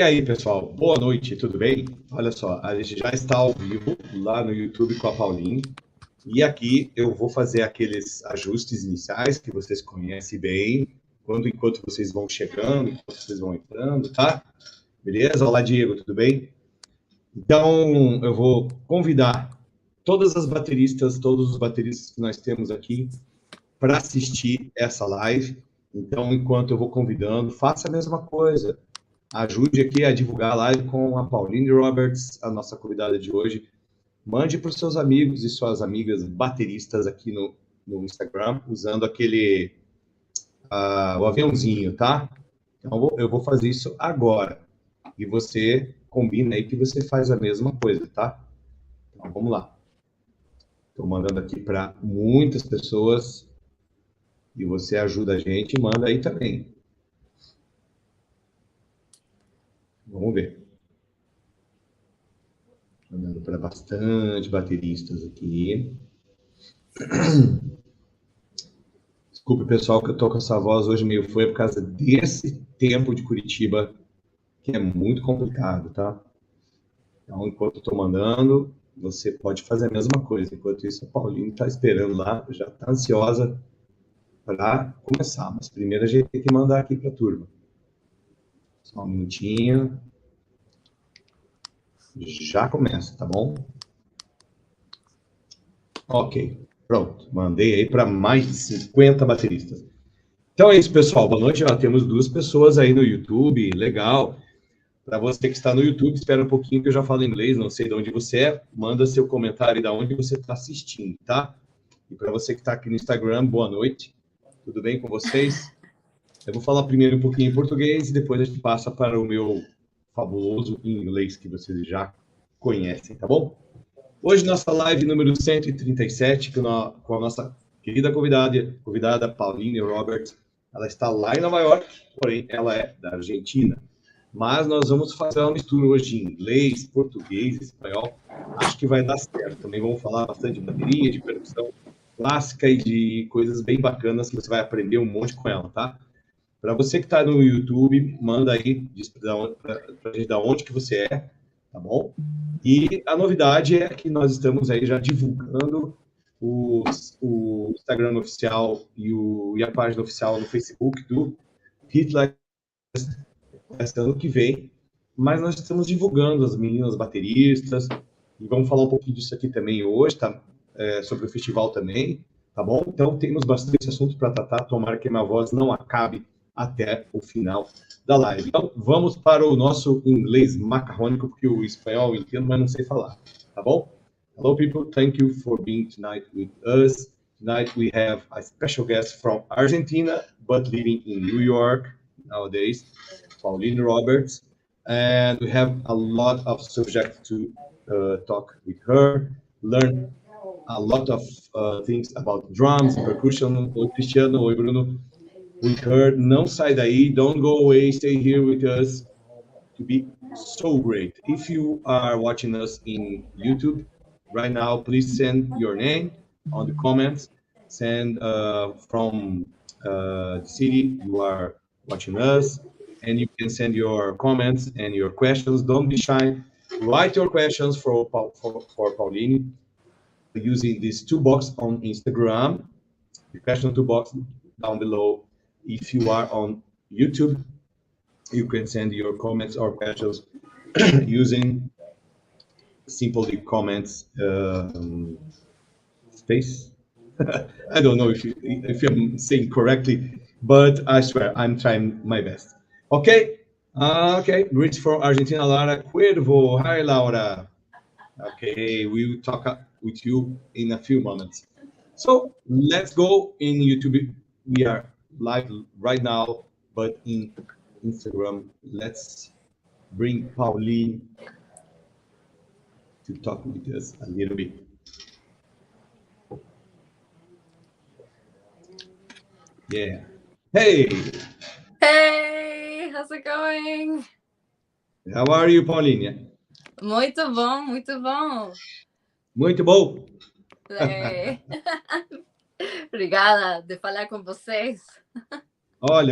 E aí, pessoal, boa noite, tudo bem? Olha só, a gente já está ao vivo lá no YouTube com a Pauline. E aqui eu vou fazer aqueles ajustes iniciais que vocês conhecem bem, enquanto vocês vão chegando, enquanto vocês vão entrando, tá? Beleza? Olá, Diego, tudo bem? Então, eu vou convidar todos os bateristas que nós temos aqui para assistir essa live. Então, enquanto eu vou convidando, faça a mesma coisa. Ajude aqui a divulgar a live com a Pauline Roberts, a nossa convidada de hoje. Mande para os seus amigos e suas amigas bateristas aqui no Instagram, usando o aviãozinho, tá? Então, eu vou fazer isso agora. E você combina aí que você faz a mesma coisa, tá? Então, vamos lá. Estou mandando aqui para muitas pessoas. E você ajuda a gente e manda aí também. Vamos ver. Mandando para bastante bateristas aqui. Desculpe, pessoal, que eu tô com essa voz hoje meio foi por causa desse tempo de Curitiba, que é muito complicado, tá? Então, enquanto eu tô mandando, você pode fazer a mesma coisa. Enquanto isso, a Pauline está esperando lá, já está ansiosa para começar. Mas primeiro a gente tem que mandar aqui para a turma. Só um minutinho. Já começa, tá bom? Ok, pronto. Mandei aí para mais de 50 bateristas. Então é isso, pessoal. Boa noite. Já temos 2 pessoas aí no YouTube. Legal. Para você que está no YouTube, espera um pouquinho que eu já falo inglês, não sei de onde você é. Manda seu comentário de onde você está assistindo, tá? E para você que está aqui no Instagram, boa noite. Tudo bem com vocês? Eu vou falar primeiro um pouquinho em português e depois a gente passa para o meu fabuloso inglês que vocês já conhecem, tá bom? Hoje, nossa live número 137, com a nossa querida convidada Pauline Roberts. Ela está lá em Nova York, porém, ela é da Argentina. Mas nós vamos fazer uma mistura hoje de inglês, português, espanhol. Acho que vai dar certo. Também vamos falar bastante de bateria, de percussão clássica e de coisas bem bacanas que você vai aprender um monte com ela, tá? Para você que está no YouTube, manda aí, diz para a gente de onde que você é, tá bom? E a novidade é que nós estamos aí já divulgando o Instagram oficial e a página oficial no Facebook do Hitler ano que vem, mas nós estamos divulgando as meninas bateristas e vamos falar um pouquinho disso aqui também hoje, tá? Sobre o festival também, tá bom? Então temos bastante assunto para tratar, tomara que a minha voz não acabe até o final da live. Então, vamos para o nosso inglês macarrônico, porque o espanhol eu entendo, mas não sei falar, tá bom? Hello, people. Thank you for being tonight with us. Tonight we have a special guest from Argentina, but living in New York nowadays, Pauline Roberts. And we have a lot of subjects to talk with her, learn a lot of things about drums, percussion. Oi, Cristiano. Oi, Bruno. With her. Não sai daí. Don't go away. Stay here with us. To be so great. If you are watching us in YouTube right now, please send your name on the comments. Send from the city you are watching us, and you can send your comments and your questions. Don't be shy. Write your questions for Pauline using this toolbox on Instagram, the question toolbox down below. If you are on YouTube, you can send your comments or questions using simply comments space. I don't know if I'm saying correctly, but I swear I'm trying my best. Okay, okay. Greets from Argentina, Laura Cuervo. Hi, Laura. Okay, we will talk with you in a few moments. So let's go in YouTube. We are live right now, but in Instagram, let's bring Pauline to talk with us a little bit. Yeah. Hey. Hey, how's it going? How are you, Pauline? Muito bom, muito bom. Muito bom. Obrigada de falar com vocês. Olha,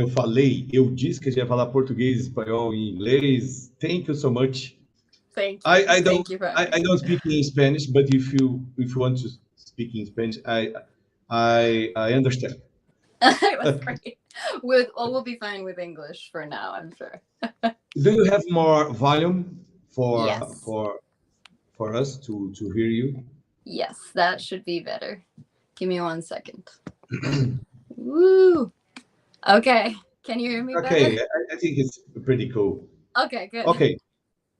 eu disse que a gente ia falar português, espanhol e inglês. Thank you so much. Thank you. I don't Thank you for having I me. don't speak in Spanish, but if you want to speak in Spanish, I understand. That's great. We'll be fine with English for now, I'm sure. Do you have more volume for Yes. for for us to hear you? Yes, that should be better. Give me 1 second. Woo. Okay. Can you hear me better? Okay, I think it's pretty cool. Okay, good. Okay,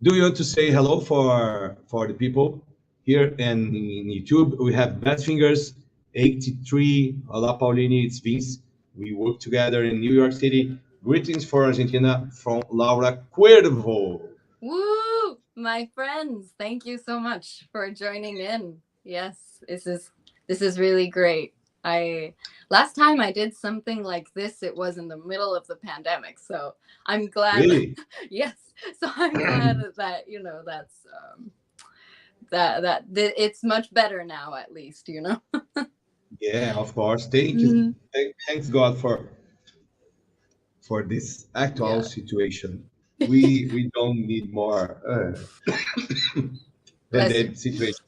do you want to say hello for the people here in YouTube? We have Bad Fingers 83. Hola, Pauline, it's Vince. We work together in New York City. Greetings for Argentina from Laura Cuervo. Woo! My friends, thank you so much for joining in. Yes, this is really great. I last time I did something like this, it was in the middle of the pandemic. So I'm glad. Really? Yes. So I'm glad that that's that it's much better now, at least. Yeah, of course. Thank you. Mhm. Thanks God for this actual Yeah. situation. We don't need more Bless you. pandemic situation.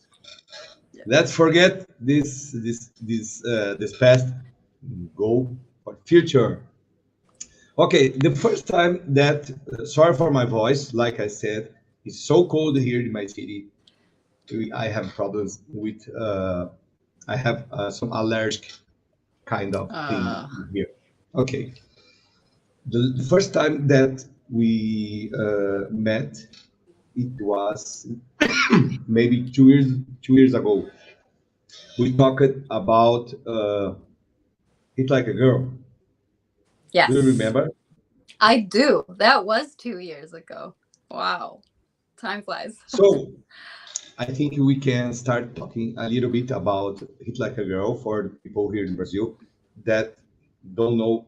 Yeah. Let's forget this past. Go for future. Okay, the first time that sorry for my voice. Like I said, it's so cold here in my city. I have problems with. I have some allergic kind of thing Uh, here. Okay, the first time that we met, it was maybe 2 years ago. We talked about Hit Like a Girl. Do you yes, remember? I do. That was 2 years ago. Wow. Time flies. So I think we can start talking a little bit about Hit Like a Girl for the people here in Brazil that don't know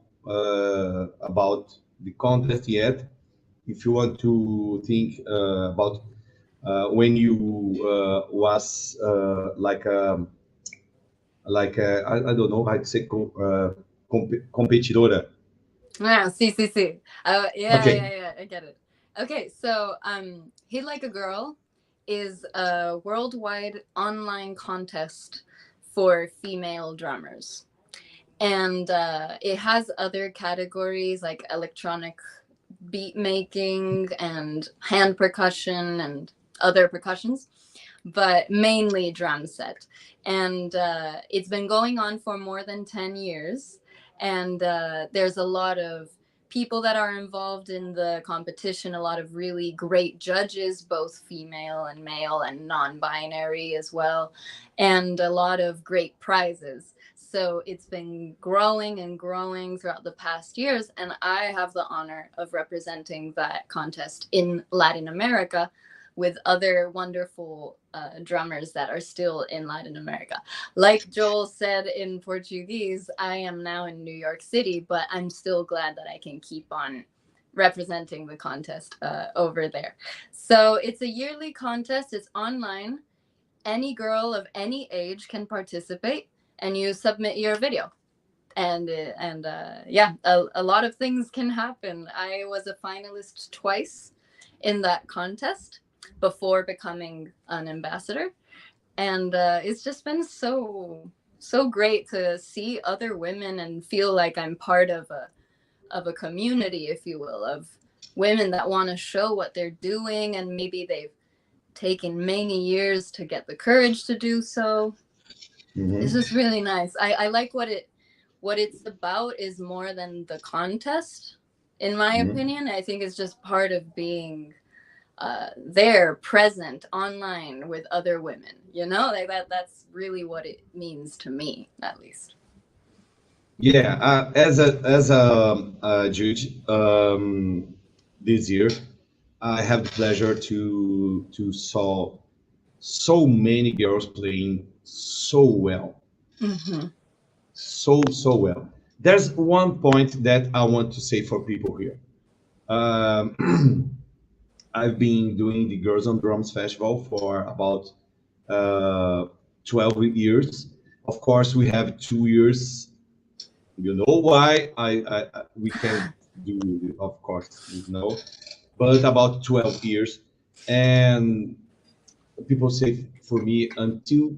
about the contest yet. If you want to think about when you was I don't know how to say competidora. Yeah, see. Yeah, Okay, yeah, yeah. I get it. Okay, so Hit Like a Girl is a worldwide online contest for female drummers, and it has other categories like electronic beat making and hand percussion and other percussions, but mainly drum set. And it's been going on for more than 10 years. And there's a lot of people that are involved in the competition, a lot of really great judges, both female and male and non binary as well, and a lot of great prizes. So it's been growing and growing throughout the past years. And I have the honor of representing that contest in Latin America with other wonderful drummers that are still in Latin America. Like Joel said in Portuguese, I am now in New York City, but I'm still glad that I can keep on representing the contest over there. So it's a yearly contest, it's online. Any girl of any age can participate, and you submit your video. Yeah, a lot of things can happen. I was a finalist twice in that contest before becoming an ambassador, and it's just been so great to see other women and feel like I'm part of a community, if you will, of women that want to show what they're doing, and maybe they've taken many years to get the courage to do so. It's Mhm. just really nice. I like what it's about is more than the contest, in my Mhm. opinion. I think it's just part of being there, present online with other women. Like that's really what it means to me, at least. Yeah, as a judge this year, I have the pleasure to saw so many girls playing so well, Mm-hmm. so well. There's one point that I want to say for people here. I've been doing the Girls on Drums Festival for about uh, 12 years. Of course, we have 2 years You know why we can do, of course, you know, but about 12 years. And people say for me until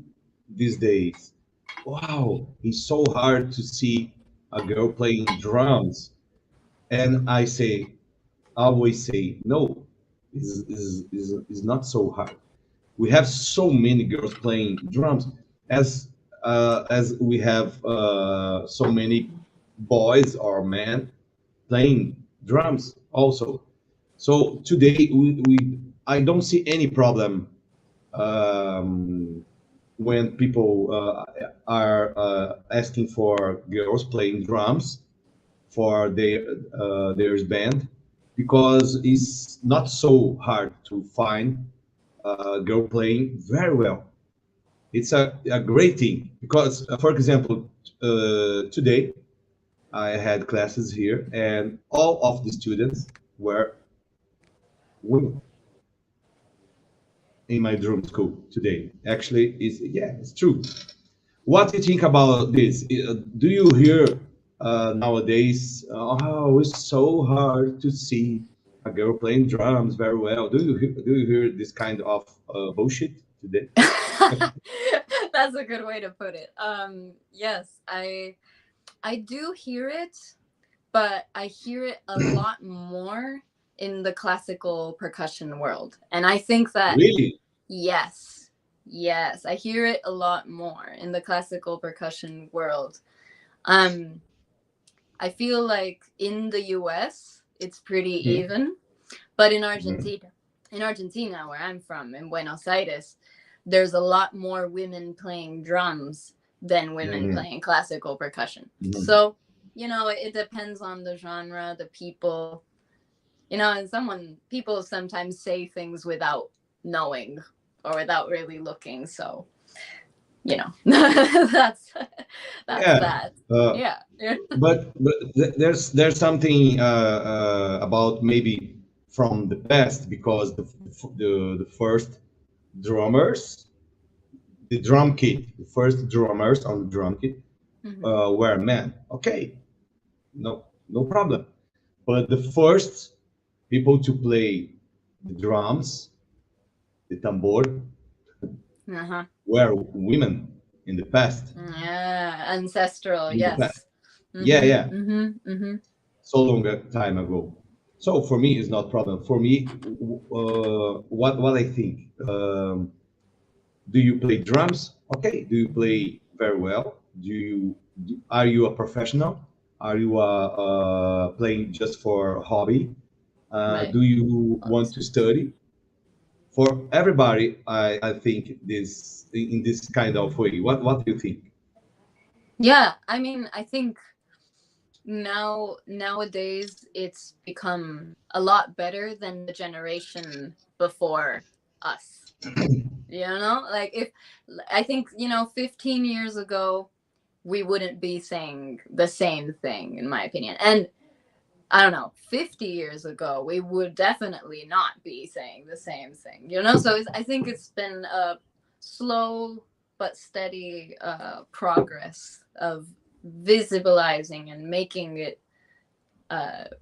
these days, wow, it's so hard to see a girl playing drums. And I say, always say, no, is not so hard. We have so many girls playing drums as we have so many boys or men playing drums also. So today we I don't see any problem when people are asking for girls playing drums for their band, because it's not so hard to find a girl playing very well. It's a great thing because, for example, today I had classes here, and all of the students were women in my drum school today. Actually, it's true. What do you think about this? Do you hear nowadays? Oh, it's so hard to see a girl playing drums very well. Do you hear this kind of bullshit today? That's a good way to put it. Yes, I do hear it, but I hear it a lot more in the classical percussion world. And I think that, Really? yes, yes, I hear it a lot more in the classical percussion world. I feel like in the US, it's pretty Mhm. even, but Mhm. in Argentina, where I'm from, in Buenos Aires, there's a lot more women playing drums than women Mhm. playing classical percussion. Mhm. So, it depends on the genre, the people, and people sometimes say things without knowing or without really looking. So, that's Yeah. that. Uh, Yeah. but there's something about maybe from the past, because the first drummers, the drum kit, the first drummers on the drum kit Mm-hmm. were men. Okay, no problem. But the first people to play the drums, the tambor, Uh-huh. were women in the past. Yeah, ancestral, In the past, yes. yeah, Mm-hmm. yeah, Mm-hmm. Mm-hmm. so long a time ago. So for me, it's not problem. For me, what I think. Do you play drums? Okay. Do you play very well? Are you a professional? Are you playing just for hobby? Right. Do you want to study? For everybody, I think this in this kind of way. What do you think? Yeah, I mean, I think nowadays it's become a lot better than the generation before us. Like if I think, 15 years ago we wouldn't be saying the same thing in my opinion. And I don't know, 50 years ago, we would definitely not be saying the same thing, So I think it's been a slow but steady progress of visibilizing and making it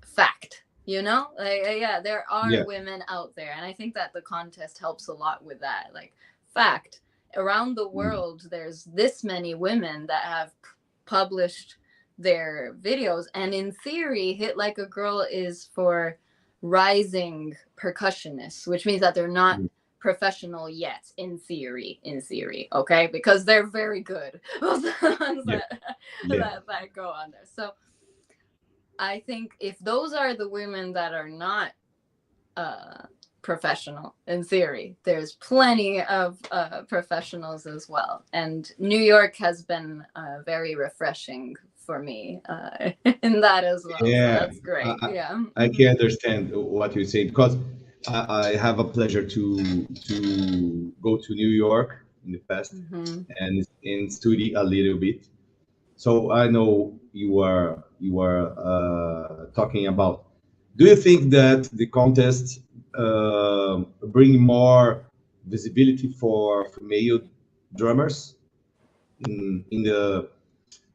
fact, yeah, there are Yeah. women out there. And I think that the contest helps a lot with that. Like, fact, around the Mm. world, there's this many women that have published their videos. And in theory, Hit Like a Girl is for rising percussionists, which means that they're not Mm. professional yet, in theory, okay, because they're very good. Those ones Yeah. Yeah. that go on there. So I think if those are the women that are not professional, in theory, there's plenty of professionals as well. And New York has been very refreshing for me in that as well. So Yeah, that's great. I, Yeah. I Mm-hmm. can understand what you say, because I have a pleasure to go to New York in the past Mm-hmm. and study a little bit. So I know you are talking about. Do you think that the contest bring more visibility for female drummers in the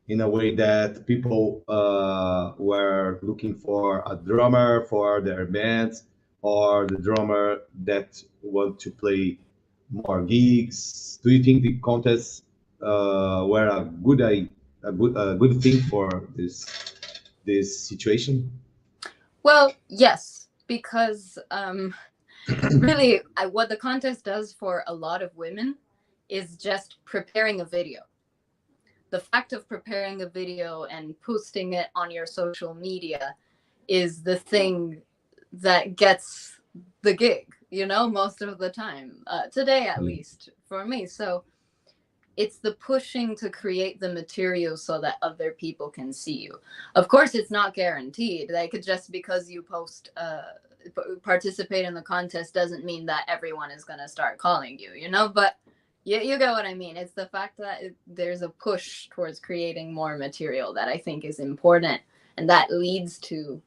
in a way that people were looking for a drummer for their bands, or the drummer that want to play more gigs? Do you think the contests were a good thing for this situation? Well, yes, because really, what the contest does for a lot of women is just preparing a video. The fact of preparing a video and posting it on your social media is the thing that gets the gig, most of the time, today at least for me. So it's the pushing to create the material so that other people can see you. Of course, it's not guaranteed. Like, just because you participate in the contest doesn't mean that everyone is going to start calling you, but you get what I mean. It's the fact that there's a push towards creating more material that I think is important, and that leads to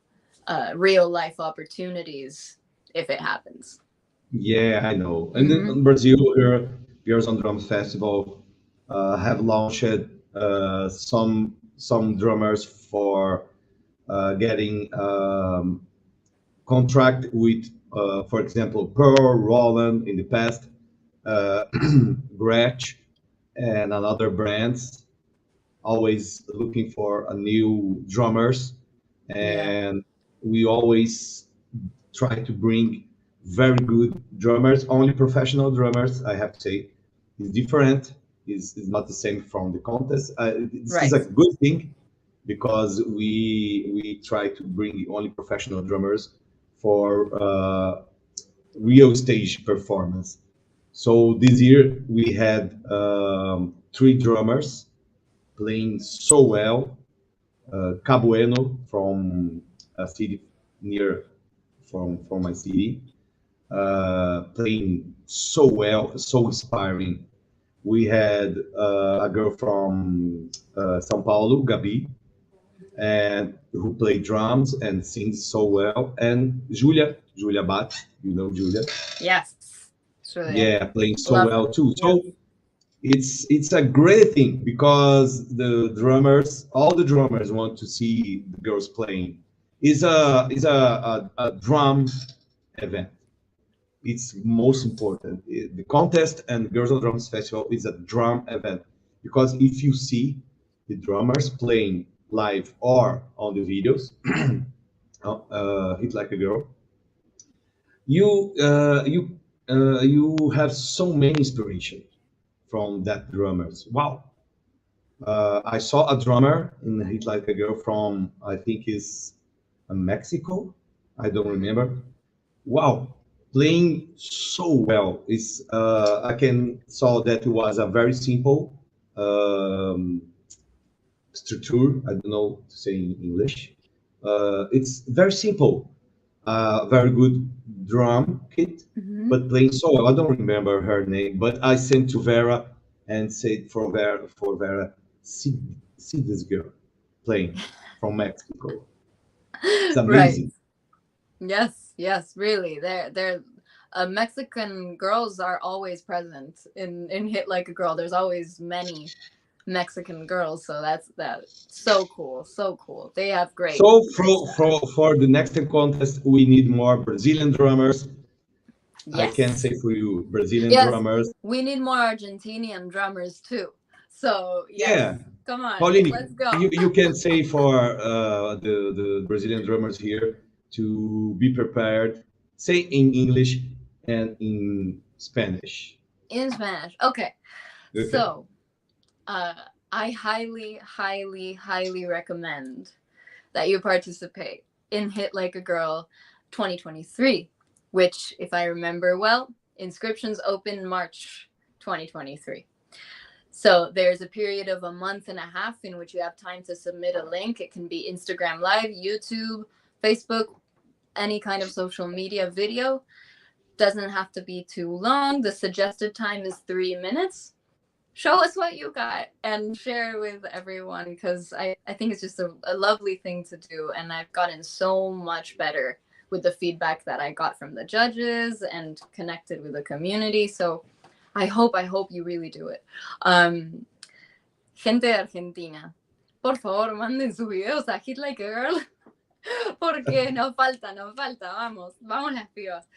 real life opportunities if it happens. Yeah, I know. And in Brazil, here, Girls on Drums Festival have launched some drummers for getting contract with, for example, Pearl, Roland in the past, uh, Gretsch, and another brands. Always looking for a new drummers, and we always try to bring very good drummers, only professional drummers. I have to say, is different. Is not the same from the contest. This is a good thing because we try to bring only professional drummers for real stage performance. So this year we had three drummers playing so well. Cabueno from a city near from my city, playing so well, so inspiring. We had a girl from São Paulo, Gabi, and who played drums and sings so well, and Julia Bat, Julia. Yes. Sure. Yeah, playing so well too. So it's a great thing because all the drummers want to see the girls playing. Is a drum event. It's most important. The contest and Girls on Drums Festival is a drum event because if you see the drummers playing live or on the videos, Hit Like a Girl, you you have so many inspiration from that drummers. Wow. I saw a drummer in Hit Like a Girl from, I think is Mexico. I don't remember. Wow, playing so well. It's I can saw that it was a very simple um, structure. I don't know to say in English. It's very simple. Very good drum kit, but playing so well. I don't remember her name, but I sent to Vera and said for Vera, see this girl playing from Mexico. It's amazing. Yes, really. They're Mexican girls are always present in Hit Like a Girl. There's always many Mexican girls, so that's so cool. They have great. So for the next contest, we need more Brazilian drummers. I can say for you, Brazilian drummers. We need more Argentinian drummers too. So yeah, come on, Pauline, let's go. You can say for the Brazilian drummers here to be prepared. Say in English and in Spanish. In Spanish, okay. So, I highly recommend that you participate in Hit Like a Girl 2023, which, if I remember well, inscriptions open March 2023. So there's a period of a month and a half in which you have time to submit a link. It can be Instagram Live, YouTube, Facebook, any kind of social media video. Doesn't have to be too long. The suggested time is 3 minutes. Show us what you got and share with everyone, because I think it's just a lovely thing to do. And I've gotten so much better with the feedback that I got from the judges and connected with the community. So I hope you really do it. Gente de Argentina, por favor, manden sus videos a Hit Like a Girl, porque nos falta, vamos las pibas.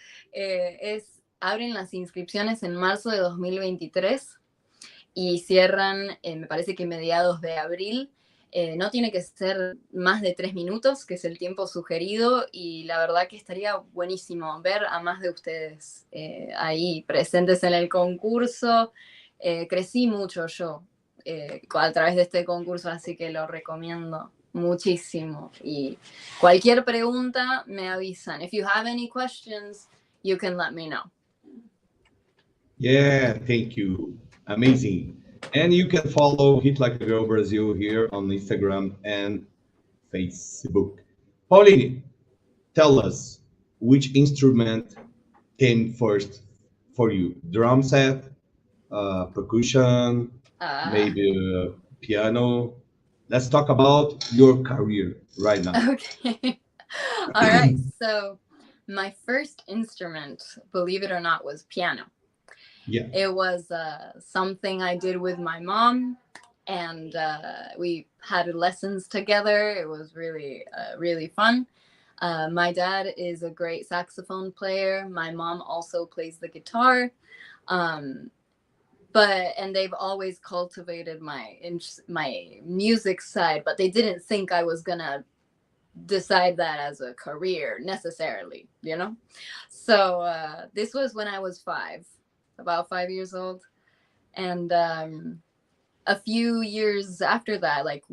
Abren las inscripciones en marzo de 2023 y cierran, me parece que mediados de abril. No tiene que ser más de 3 minutos, que es el tiempo sugerido, y la verdad que estaría buenísimo ver a más de ustedes ahí presentes en el concurso. Crecí mucho yo a través de este concurso, así que lo recomiendo muchísimo. Y cualquier pregunta me avisan. If you have any questions, you can let me know. Yeah, thank you. Amazing. And you can follow Hit Like a Girl Brazil here on Instagram and Facebook. Pauline, tell us which instrument came first for you? Drum set, percussion, maybe piano. Let's talk about your career right now. Okay. All right. So my first instrument, believe it or not, was piano. Yeah. It was something I did with my mom, and we had lessons together. It was really, really fun. My dad is a great saxophone player. My mom also plays the guitar. And they've always cultivated my music side, but they didn't think I was gonna decide that as a career necessarily, you know? So this was when I was about 5 years old. And a few years after that, like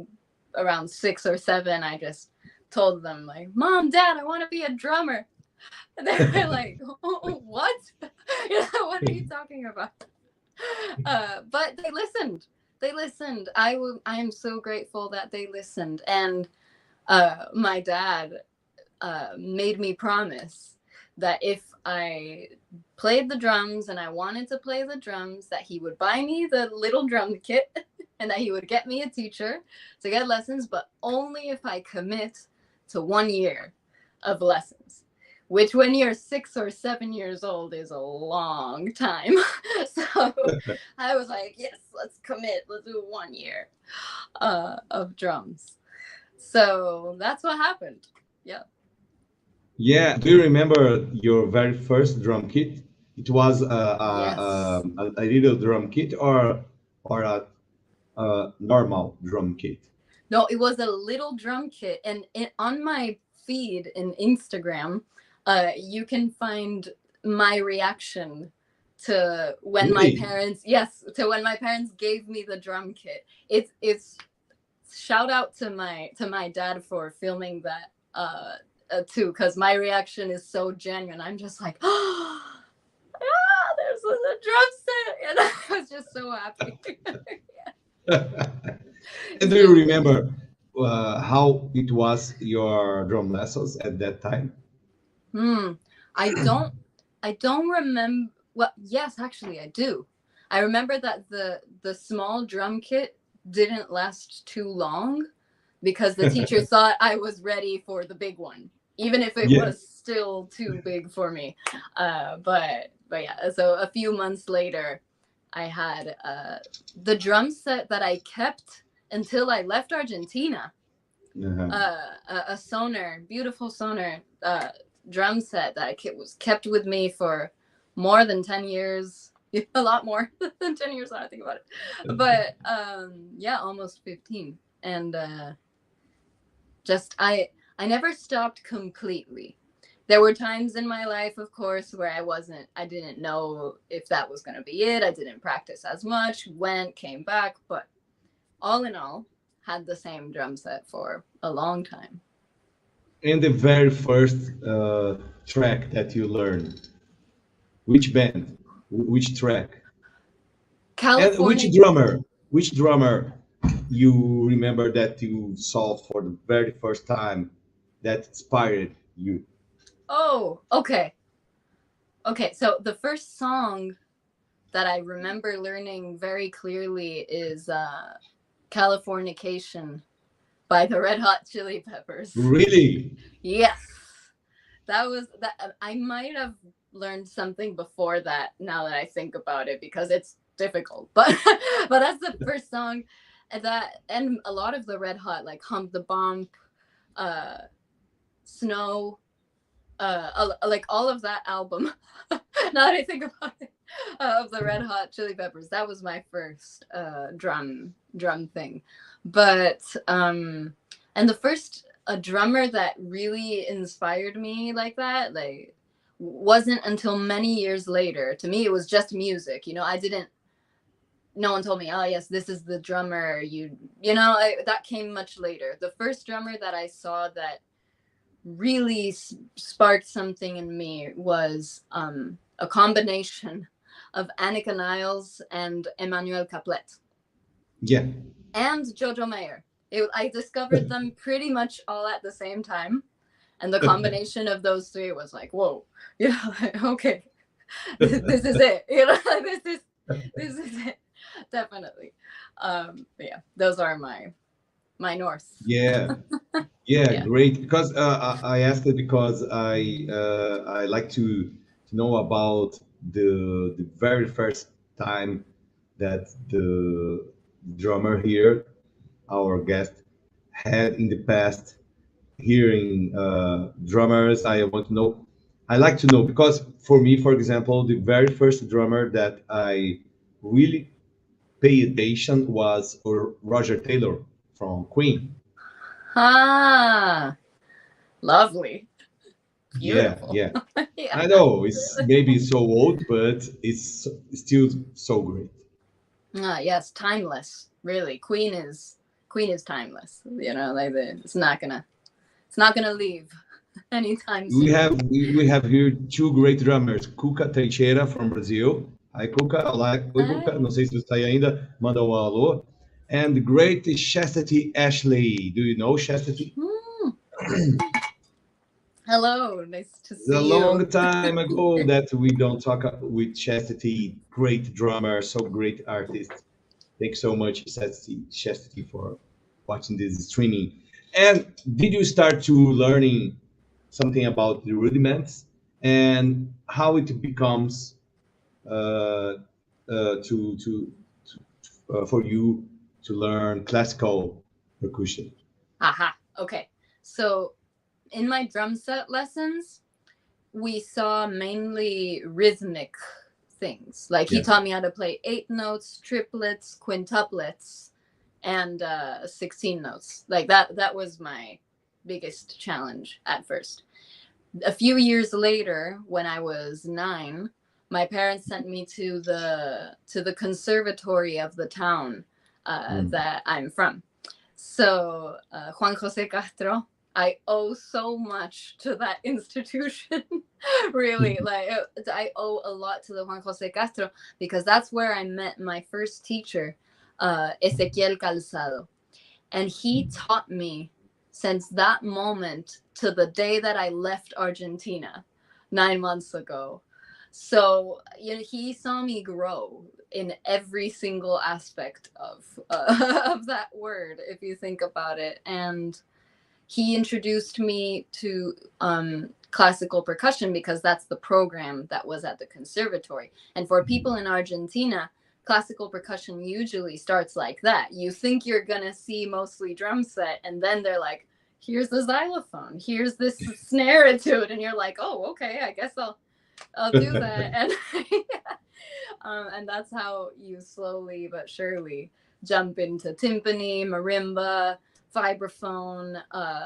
around 6 or 7, I just told them, like, Mom, Dad, I want to be a drummer. And they were like, oh, what? What are you talking about? But they listened. I am so grateful that they listened. And my dad made me promise that if I played the drums and I wanted to play the drums, that he would buy me the little drum kit and that he would get me a teacher to get lessons, but only if I commit to 1 year of lessons, which when you're 6 or 7 years old is a long time. So I was like, yes, let's commit. Let's do 1 year of drums. So that's what happened. Yeah. Yeah. Do you remember your very first drum kit? It was a little drum kit or a normal drum kit? No, it was a little drum kit. And on my feed in Instagram, you can find my reaction to when my parents gave me the drum kit. It's shout out to my dad for filming that too, because my reaction is so genuine. I'm just like, oh, there's a drum set, and I was just so happy. And do you remember how it was your drum lessons at that time? I don't remember. Well, yes, actually, I do. I remember that the small drum kit didn't last too long because the teacher thought I was ready for the big one, even if it was still too big for me. But yeah, so a few months later, I had the drum set that I kept until I left Argentina. A Sonar, beautiful Sonar drum set that was kept with me for more than 10 years. A lot more than 10 years now I think about it. But yeah, almost 15. And I never stopped completely. There were times in my life, of course, where I didn't know if that was going to be it. I didn't practice as much, came back, but all in all, had the same drum set for a long time. And the very first track that you learned, which band, which track? California. And which drummer you remember that you saw for the very first time that inspired you? Oh, okay. Okay, so the first song that I remember learning very clearly is Californication by the Red Hot Chili Peppers. Really? Yes. That was that. I might have learned something before that now that I think about it, because it's difficult. But that's the first song. and a lot of the Red Hot, like Hump the Bump, Snow, like all of that album. Now that I think about it, of the Red Hot Chili Peppers, that was my first drum thing. But and the first drummer that really inspired me like that, like, wasn't until many years later. To me, it was just music. You know, no one told me, oh yes, this is the drummer. That came much later. The first drummer that I saw that really sparked something in me was a combination of Annika Niles and Emmanuel Caplet. Yeah. And Jojo Mayer. I discovered them pretty much all at the same time. And the combination of those three was like, whoa, like, okay, this is it. This is it. Definitely. Yeah, those are my north. Yeah. Yeah, great. Because I asked it because I like to know about the very first time that the drummer here, our guest, had in the past hearing drummers. I want to know. I like to know because for me, for example, the very first drummer that I really pay attention was Roger Taylor from Queen. Ah, lovely. Beautiful. Yeah. Yeah. I know it's maybe so old, but it's still so great. Yes, timeless. Really, Queen is timeless. Like it's not gonna leave anytime soon. We have here two great drummers, Cuca Teixeira from Brazil. Hi, Cuca. Olá, oi, Cuca. Não sei se você está aí ainda. Manda alô. And the great Chastity Ashley. Do you know Chastity? Hello, nice to see you. It's a long time ago that we don't talk with Chastity, great drummer, so great artist. Thanks so much, Chastity, for watching this streaming. And did you start to learning something about the rudiments and how it becomes for you to learn classical percussion? Aha. Okay. So in my drum set lessons, we saw mainly rhythmic things. Like he taught me how to play 8 notes, triplets, quintuplets, and 16 notes. Like that was my biggest challenge at first. A few years later, when I was 9, my parents sent me to the conservatory of the town that I'm from. So Juan Jose Castro, I owe so much to that institution. Really, like I owe a lot to the Juan Jose Castro because that's where I met my first teacher, Ezequiel Calzado. And he taught me since that moment to the day that I left Argentina 9 months ago. So he saw me grow in every single aspect of that word, if you think about it. And he introduced me to classical percussion because that's the program that was at the conservatory. And for people in Argentina, classical percussion usually starts like that. You think you're gonna see mostly drum set, and then they're like, here's the xylophone, here's this snare etude, and you're like, oh, okay, I guess I'll do that. And and that's how you slowly but surely jump into timpani, marimba, vibraphone,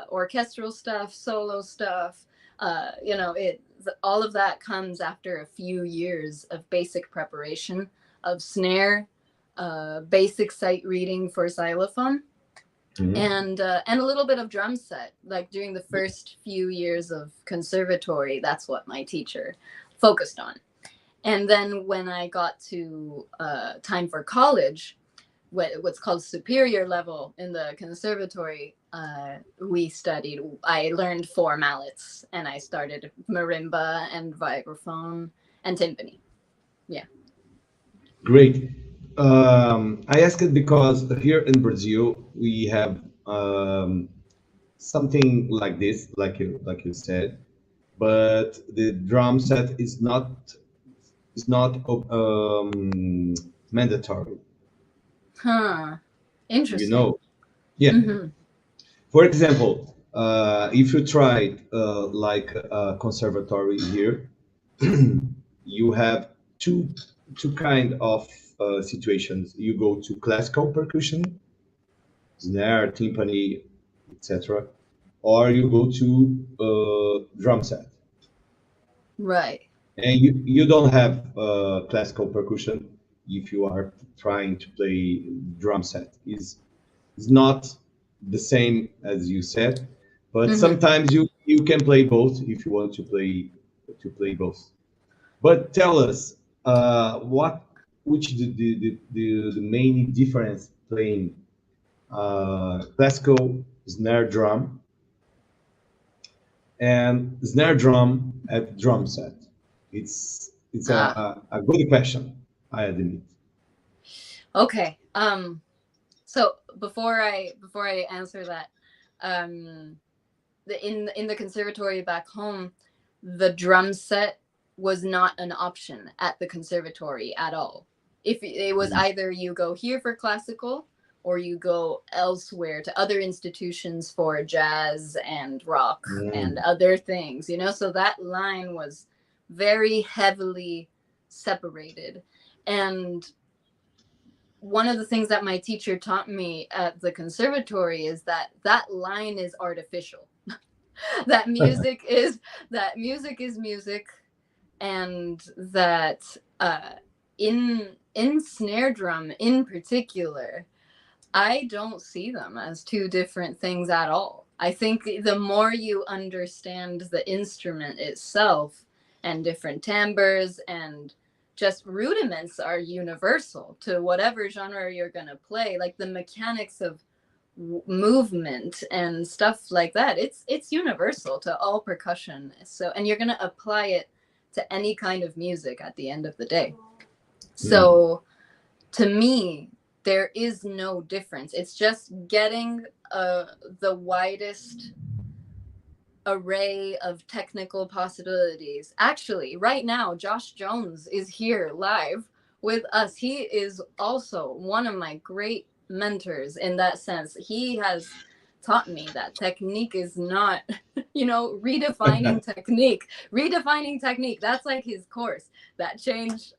orchestral stuff, solo stuff. All of that comes after a few years of basic preparation of snare, basic sight reading for xylophone, and a little bit of drum set. Like during the first few years of conservatory, that's what my teacher focused on. And then when I got to time for college, what's called superior level in the conservatory, I learned 4 mallets, and I started marimba and vibraphone and timpani. Yeah. Great. I ask it because here in Brazil we have something like this, like you said, but the drum set is not mandatory. Huh. You Interesting. know, yeah. Mm-hmm. For example, if you try like a conservatory here, you have two kind of situations. You go to classical percussion, snare, timpani, etc., or you go to drum set. Right. And you don't have classical percussion if you are trying to play drum set. Is not the same as you said, but Mm-hmm. sometimes you can play both if you want to play both. But tell us what which the main difference playing classical snare drum and snare drum at drum set. It's Ah, a good question, I admit. okay. So before I answer that, um, in the conservatory back home, the drum set was not an option at the conservatory at all. If it was Mm. either you go here for classical or you go elsewhere to other institutions for jazz and rock and Mm. other things, so that line was very heavily separated. And one of the things that my teacher taught me at the conservatory is that that line is artificial. that music is that music is music, and that in snare drum in particular, I don't see them as two different things at all. I think the more you understand the instrument itself and different timbres and just rudiments are universal to whatever genre you're going to play, like the mechanics of movement and stuff like that, it's universal to all percussion. So, and you're going to apply it to any kind of music at the end of the day. Mm. So to me, there is no difference. It's just getting the widest array of technical possibilities. Actually, right now, Josh Jones is here live with us. He is also one of my great mentors in that sense. He has taught me that technique is not, redefining technique. That's like his course that changed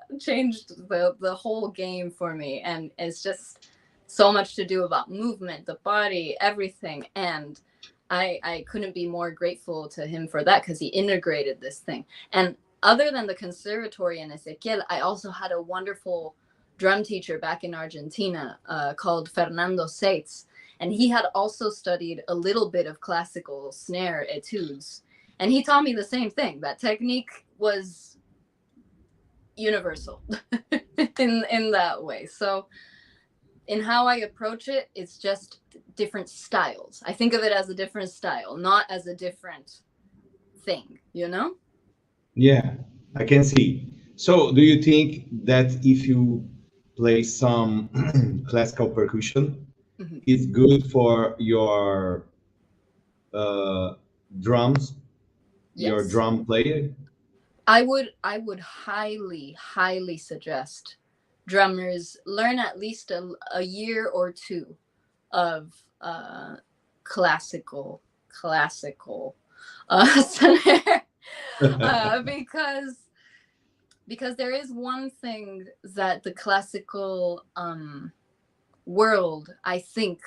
the whole game for me. And it's just so much to do about movement, the body, everything. And I couldn't be more grateful to him for that, because he integrated this thing. And other than the conservatory in Ezequiel, I also had a wonderful drum teacher back in Argentina called Fernando Seitz. And he had also studied a little bit of classical snare etudes. And he taught me the same thing, that technique was universal in that way. So in how I approach it, it's just different styles. I think of it as a different style, not as a different thing, you know? Yeah, I can see. So, do you think that if you play some classical percussion, Mm-hmm. it's good for your uh, drums, your Yes. drum player? I would highly suggest drummers learn at least a year or two of classical snare, because there is one thing that the classical world, I think,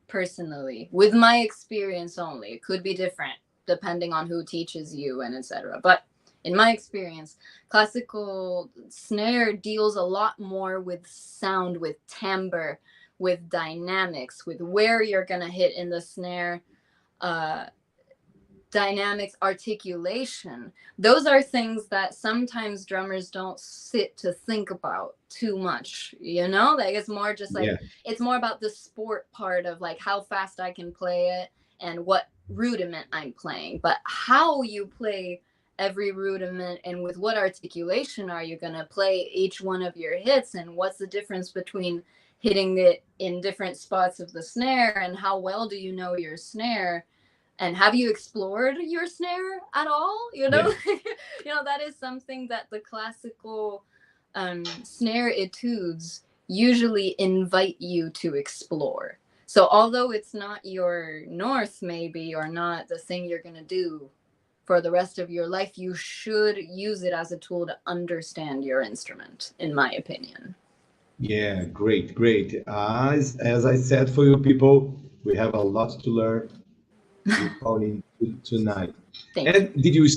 personally, with my experience only, it could be different depending on who teaches you and etc. But in my experience, classical snare deals a lot more with sound, with timbre, with dynamics, with where you're gonna hit in the snare, uh, dynamics, articulation. Those are things that sometimes drummers don't sit to think about too much, like it's more just like, Yeah, it's more about the sport part of like how fast I can play it and what rudiment I'm playing. But how you play every rudiment and with what articulation are you going to play each one of your hits, and what's the difference between hitting it in different spots of the snare, and how well do you know your snare, and have you explored your snare at all, yeah, that is something that the classical snare etudes usually invite you to explore. So although it's not your north maybe, or not the thing you're going to do for the rest of your life, you should use it as a tool to understand your instrument, in my opinion. Yeah, great, great. As I said, for you people, we have a lot to learn with Pauline tonight. Thank And you. did you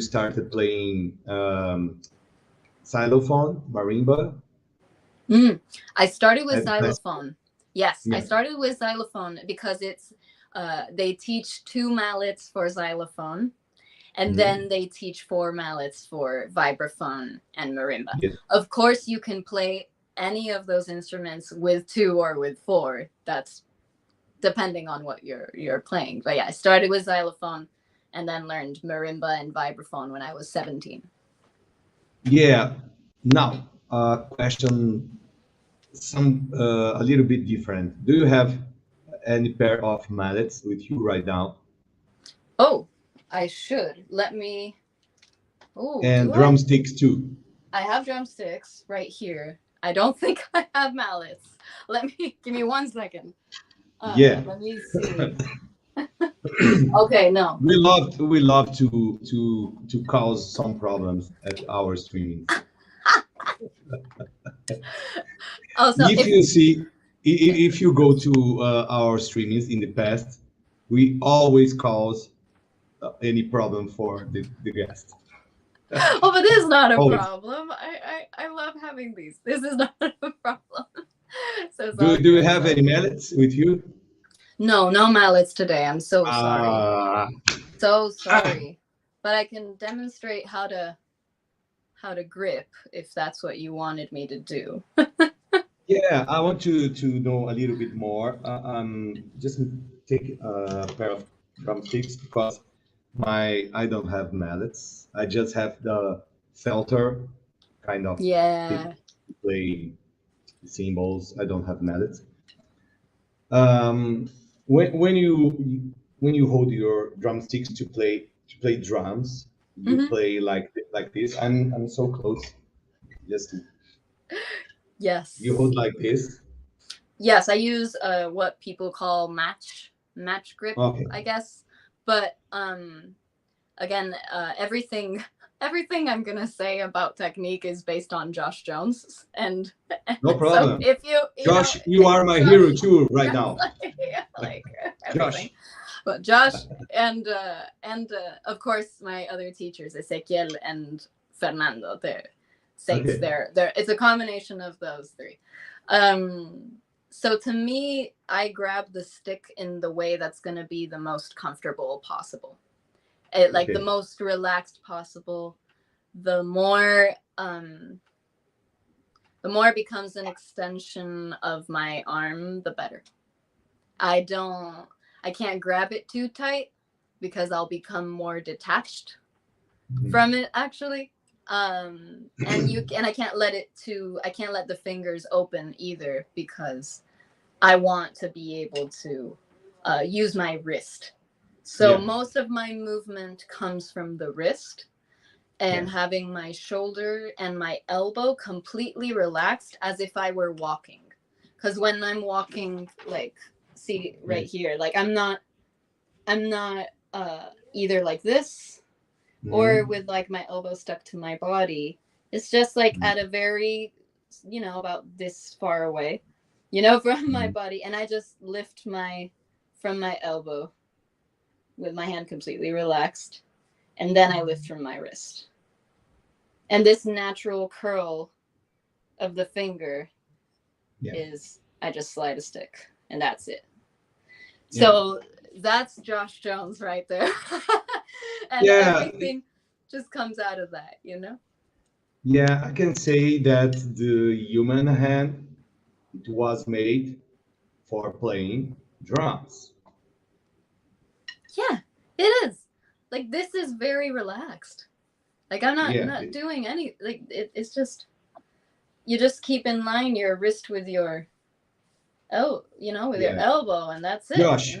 started playing xylophone, marimba? I started with At class? xylophone. Yes, I Yeah. started with xylophone because it's they teach 2 mallets for xylophone, and Mhm. then they teach 4 mallets for vibraphone and marimba. Yes. Of course, you can play any of those instruments with 2 or with 4. That's depending on what you're playing. But yeah, I started with xylophone and then learned marimba and vibraphone when I was 17. Yeah. Now, question some a little bit different. Do you have any pair of mallets with you right now? Oh, I should. Let me. Oh, And do I? drumsticks too. I have drumsticks right here. I don't think I have mallets. Let me give me 1 second. Yeah. Let me see. Okay, no. We love to cause some problems at our streamings. Also, If if you see, if you go to our streamings in the past, we always cause any problem for the guest. oh, but this is not a Always. problem. I love having these. This is not a problem. So it's all Do you good. have any mallets with you? No, no mallets today. I'm so sorry. Ah, So sorry. But I can demonstrate how to grip if that's what you wanted me to do. yeah, I want to know a little bit more. Just take a pair of drumsticks because my I don't have mallets. I just have the felter kind of tip Yeah. to play cymbals. I don't have mallets. Um, when you hold your drumsticks to play drums, you Hmm. play like this. I'm so close. Just you Yes. hold like this. Yes, I use what people call match grip, Okay. I guess. But again, everything I'm gonna say about technique is based on Josh Jones, and No so problem. if Josh, you are my Josh, hero too right yes, now. like everything. Josh. But Josh and of course my other teachers, Ezequiel and Fernando, they're saints. Okay. They're it's a combination of those 3. So to me, I grab the stick in the way that's going to be the most comfortable possible. Like the Okay. most relaxed possible. The more it becomes an extension of my arm, the better. I can't grab it too tight because I'll become more detached from it actually. And I can't let the fingers open either because I want to be able to use my wrist. So Yeah. most of my movement comes from the wrist and Yeah. having my shoulder and my elbow completely relaxed as if I were walking. Because when I'm walking, like, see right here, like I'm not either like this or Mhm. with like my elbow stuck to my body. It's just like at a very, about this far away, from my Mhm. body. And I just lift from my elbow with my hand completely relaxed. And then I lift from my wrist. And this natural curl of the finger Yeah. is I just slide a stick and that's it. Yeah. So that's Josh Jones right there. And Yeah. everything just comes out of that. Yeah. I can say that the human hand it was made for playing drums. Yeah, it is. Like this is very relaxed. Like I'm not Yeah. not doing any like it's just you just keep in line your wrist with your with your Yeah. elbow and that's it. Josh,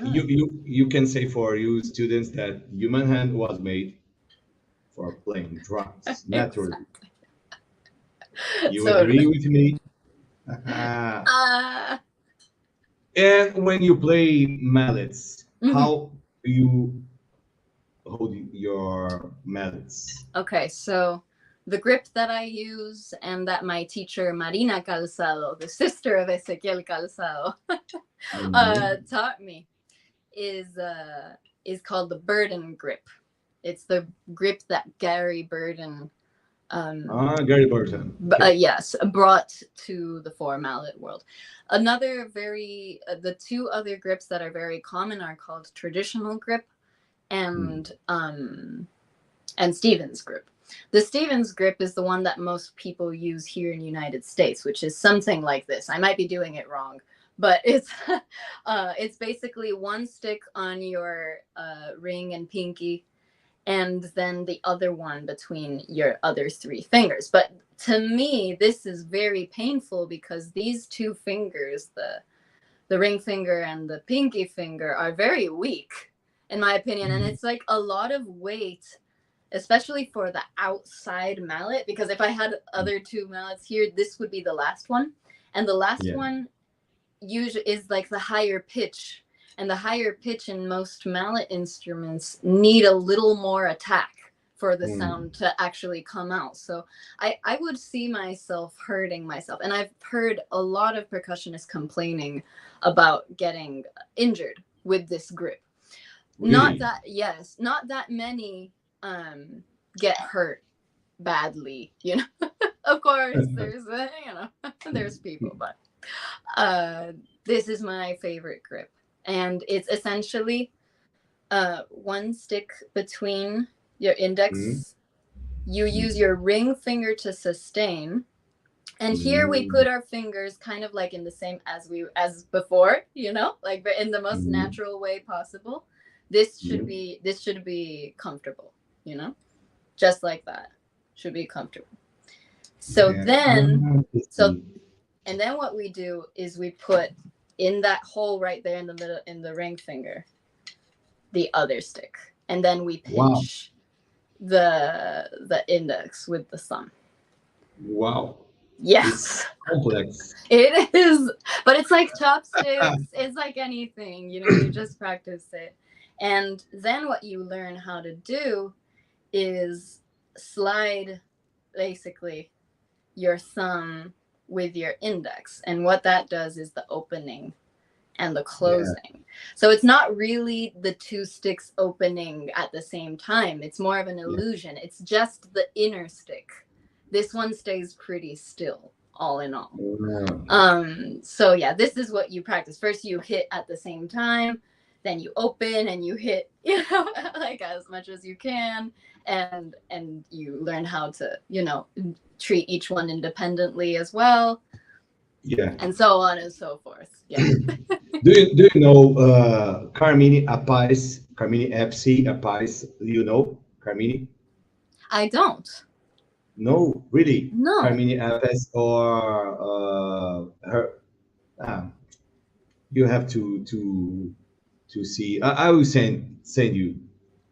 you can say for you students that human hand was made for playing drums naturally. Exactly. You Totally. agree with me? And when you play mallets, Mhm. how do you hold your mallets? Okay, so the grip that I use and that my teacher Marina Calzado, the sister of Ezequiel Calzado, Mhm. taught me is called the Burden grip. It's the grip that Gary Burden, Gary Burton. Okay. yes, brought to the four mallet world. Another the two other grips that are very common are called traditional grip Mm. and Stevens grip. The Stevens grip is the one that most people use here in the United States, which is something like this. I might be doing it wrong, but it's basically one stick on your ring and pinky, and then the other one between your other three fingers. But to me, this is very painful because these two fingers, the ring finger and the pinky finger, are very weak, in my opinion. And it's like a lot of weight, especially for the outside mallet, because if I had other two mallets here, this would be the last one. And the last Yeah. one usually is like the higher pitch. And the higher pitch in most mallet instruments need a little more attack for the Mm. sound to actually come out. So I would see myself hurting myself. And I've heard a lot of percussionists complaining about getting injured with this grip. Not Really? that, yes, not that many get hurt badly, you know. Of course, there's there's people, but this is my favorite grip, and it's essentially one stick between your Mm. index. You use your ring finger to sustain, and here we Mm. put our fingers kind of like in the same as before, like in the most Mm. natural way possible. This should Mm. be comfortable, you know, just like that. Should be comfortable. So Okay. then, Let's so see. and then what we do is we put in that hole right there in the middle in the ring finger the other stick, and then we Wow. pinch the index with the thumb. Wow. Yes. It's complex. It is, but it's like chopsticks. It's like anything, you just practice it. And then what you learn how to do is slide basically your thumb with your index. And what that does is the opening and the Yeah. closing. So it's not really the two sticks opening at the same time. It's more of an Yeah. illusion. It's just the inner stick. This one stays pretty still, all in all. So yeah, this is what you practice. First you hit at the same time, then you open and you hit, like as much as you can, and you learn how to, treat each one independently as well, Yeah. and so on and so forth. Yeah. Do you know Carmine Appice? Carmine FC Appice? Do you know Carmine? I don't. No, really. No. Carmine Appice or her. Ah, you have to see. I will send you.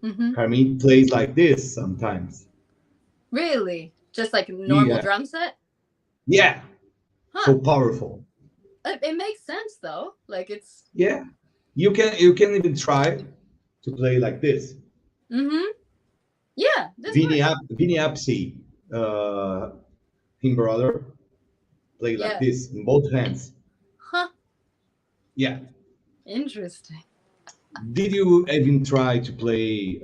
Mm-hmm. Carmine plays like this sometimes. Really? Just like a normal Yeah, drum set? yeah. Huh. So powerful. It makes sense though. Like it's. Yeah, you can even try to play like this. Mm-hmm. Yeah, this works. Vini Appice, him brother, play like Yeah. this in both hands. Huh. Yeah. Interesting. Did you even try to play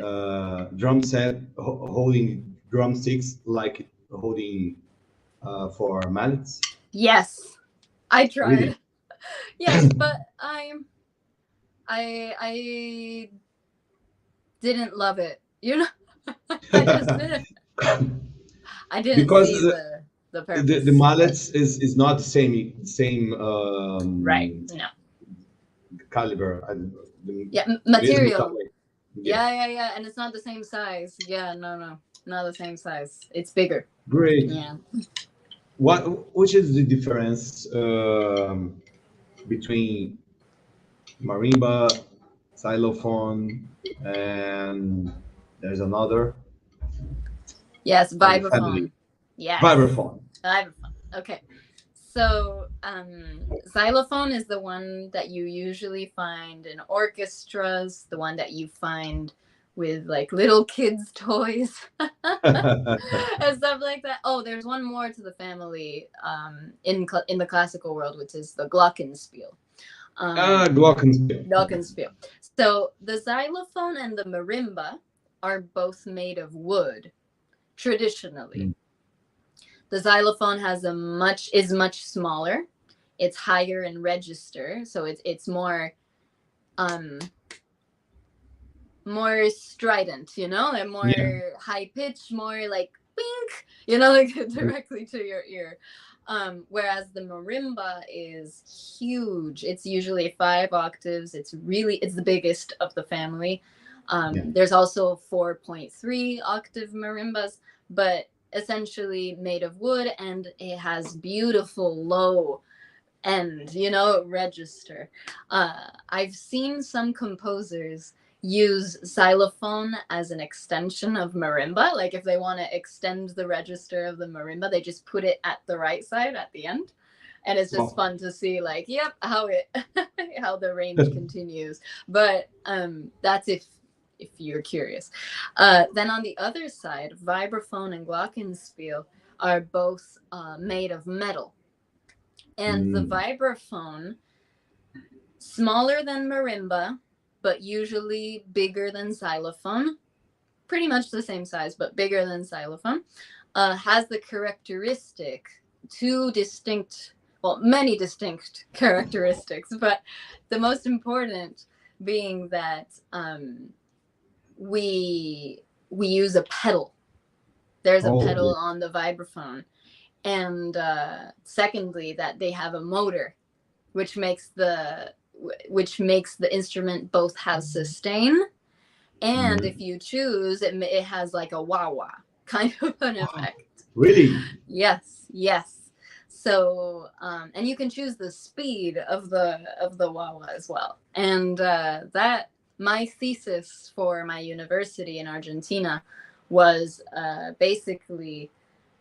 drum set holding drumsticks like holding for mallets? Yes, I tried. Really? Yes, but I didn't love it. I just didn't. I didn't Because see the the purpose. mallets is not the same Right. No. caliber. Yeah, Mesmo material. tamanho. Yeah. Yeah, and it's not the same size. Yeah, no, not the same size. It's bigger. Great. Yeah. Which is the difference between marimba, xylophone, and there's another Yes, of the family, vibraphone. Yes. vibraphone. Xylophone. Okay. So, xylophone is the one that you usually find in orchestras, the one that you find with like little kids' toys and stuff like that. Oh, there's one more to the family in the classical world, which is the glockenspiel. Glockenspiel. Glockenspiel. So the xylophone and the marimba are both made of wood, traditionally. The xylophone is much smaller. It's higher in register, so it's more more strident, you know, and more high pitch, more like pink, you know, like directly to your ear. Whereas the marimba is huge. It's usually 5 octaves. It's the biggest of the family. There's also 4.3 octave marimbas, but essentially made of wood, and it has beautiful low end, you know, register. I've seen some composers use xylophone as an extension of marimba. Like if they want to extend the register of the marimba, they just put it at the right side at the end. And it's just fun to see, like, yep, how the range continues. But that's if you're curious. Then on the other side, vibraphone and glockenspiel are both made of metal. And the vibraphone, smaller than marimba, but usually bigger than xylophone, pretty much the same size, but bigger than xylophone, has the characteristic, many distinct characteristics, but the most important being that we use a pedal. There's a pedal on the vibraphone. And secondly, that they have a motor, which makes the instrument both have sustain, and if you choose, it has like a wah-wah kind of an effect. Really? Yes. So and you can choose the speed of the wah-wah as well. And that my thesis for my university in Argentina was basically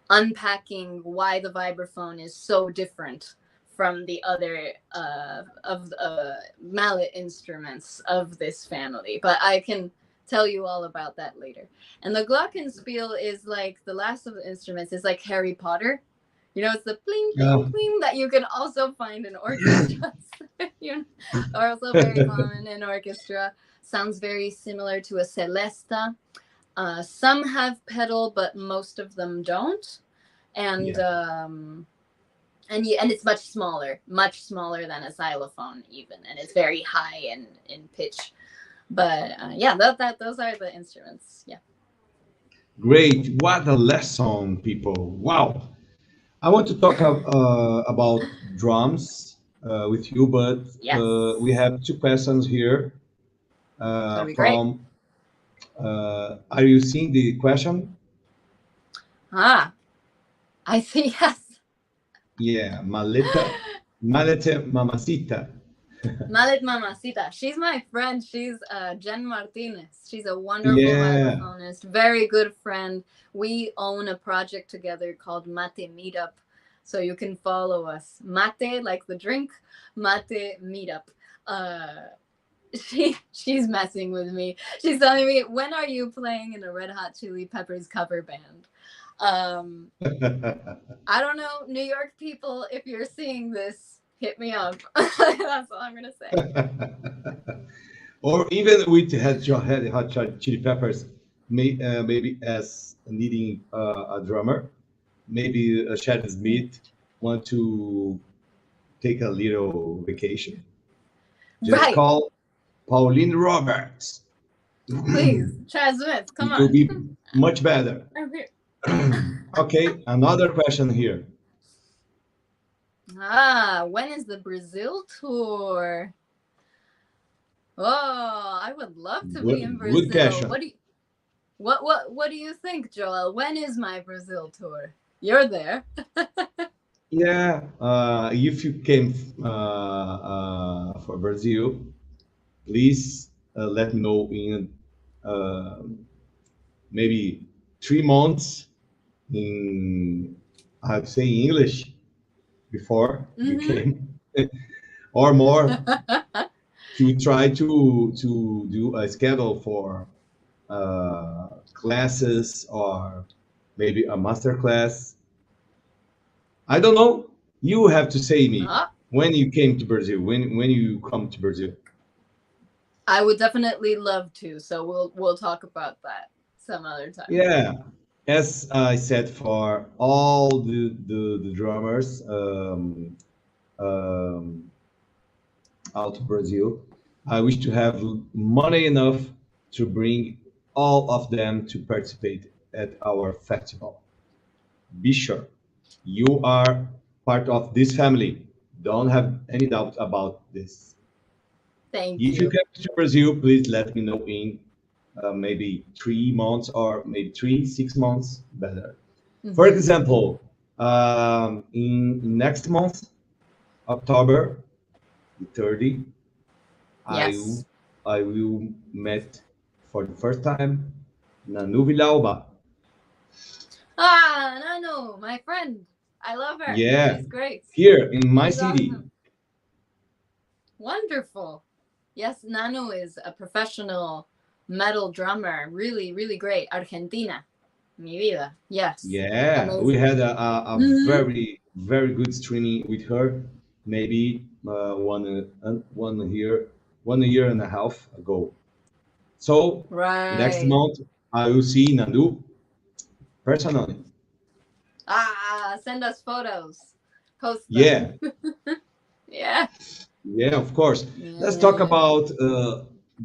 unpacking why the vibraphone is so different from the other mallet instruments of this family. But I can tell you all about that later. And the glockenspiel is like the last of the instruments. It's like Harry Potter. You know, it's the bling, bling, bling that you can also find in orchestras. You know, are also very common in orchestra. Sounds very similar to a celesta. Some have pedal, but most of them don't. And and it's much smaller than a xylophone even, and it's very high in pitch. But those are the instruments. Yeah. Great! What a lesson, people! Wow. I want to talk about drums with you, but we have 2 questions here from. Are you seeing the question? I see. Yes. Yeah, Mallete Mamacita. Mallet Mamacita. She's my friend. She's Jen Martinez. She's a wonderful vibraphonist, very good friend. We own a project together called Mate Meetup. So you can follow us. Mate, like the drink, Mate Meetup. She's messing with me. She's telling me, when are you playing in a Red Hot Chili Peppers cover band? I don't know, New York people, if you're seeing this, hit me up. That's all I'm gonna say. Or even with Hot Chili Peppers, maybe as needing a drummer, maybe Chad Smith want to take a little vacation. Just call Pauline Roberts. Please, Chad Smith, come on. It will be much better. Okay, another question here. When is the Brazil tour? Oh, I would love to be in Brazil. Good question. What do you think, Joel? When is my Brazil tour? You're there. Yeah, if you came for Brazil, please let me know in maybe 3 months in I'd say English before you Mm-hmm. came, or more to try to do a schedule for classes or maybe a master class. I don't know. You have to say me Ah, when you came to Brazil. When you come to Brazil. I would definitely love to. So we'll talk about that some other time. Yeah, as I said, for all the drummers um, out of Brazil, I wish to have money enough to bring all of them to participate at our festival. Be sure you are part of this family. Don't have any doubt about this. Thank If you you. come to Brazil, please let me know in maybe 3 months or maybe 6 months better. For Mm-hmm. example, in next month, October the 30, I will, Yes. I will meet for the first time Nanu Vilauba. Ah, Nano, my friend. I love her. Yeah, She's great. here in my She's city. awesome. Wonderful. Yes, Nano is a professional metal drummer. Really, really great. Argentina. Mi vida. Yes. Yeah, we Amazing. had a Mm-hmm. very, very good streaming with her, maybe 1 year and a half ago. So next Right. month I will see Nandu personally. Ah, send us photos. Post them. Yeah, Yeah. yeah, of course. Yeah, Let's yeah, talk yeah. about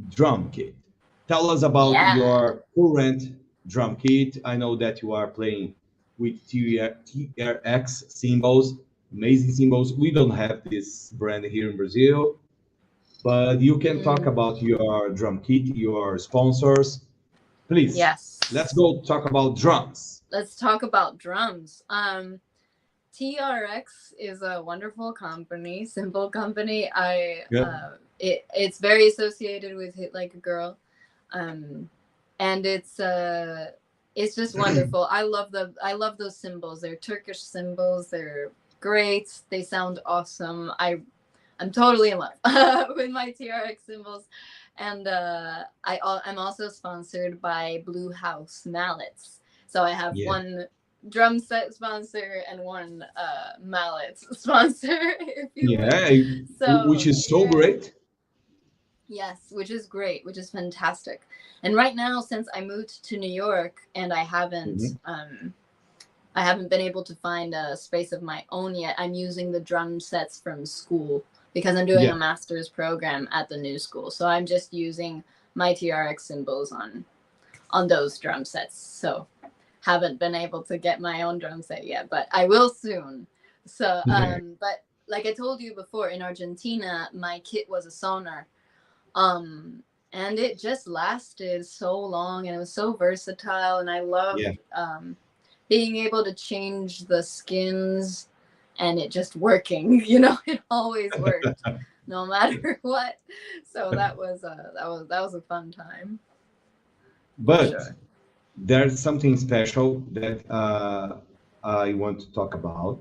drum kit. Tell us about Yeah. your current drum kit. I know that you are playing with TRX cymbals, amazing cymbals. We don't have this brand here in Brazil, but you can talk Mm, about your drum kit, your sponsors. Please, let's yes. go talk about drums. Let's talk about drums. TRX is a wonderful company, simple company. Yeah. It's very associated with Hit Like a Girl. And it's just wonderful. I love those cymbals. They're Turkish cymbals. They're great. They sound awesome. I'm totally in love with my TRX cymbals. And I'm also sponsored by Blue House Mallets. So I have Yeah. one drum set sponsor and one mallet sponsor, if you would. Yeah, which So is so yeah, great. yes, which is great, which is fantastic. And right now, since I moved to New York and Mhm. I haven't been able to find a space of my own yet. I'm using the drum sets from school because I'm doing Yeah. a master's program at the new school. So I'm just using my TRX cymbals on those drum sets. So haven't been able to get my own drum set yet, but I will soon. So but like I told you before, in Argentina, my kit was a sonar. And it just lasted so long and it was so versatile and I Yeah. loved being able to change the skins and it just working. It always worked no matter what. So that was a fun time for But sure. there's something special that I want to talk about.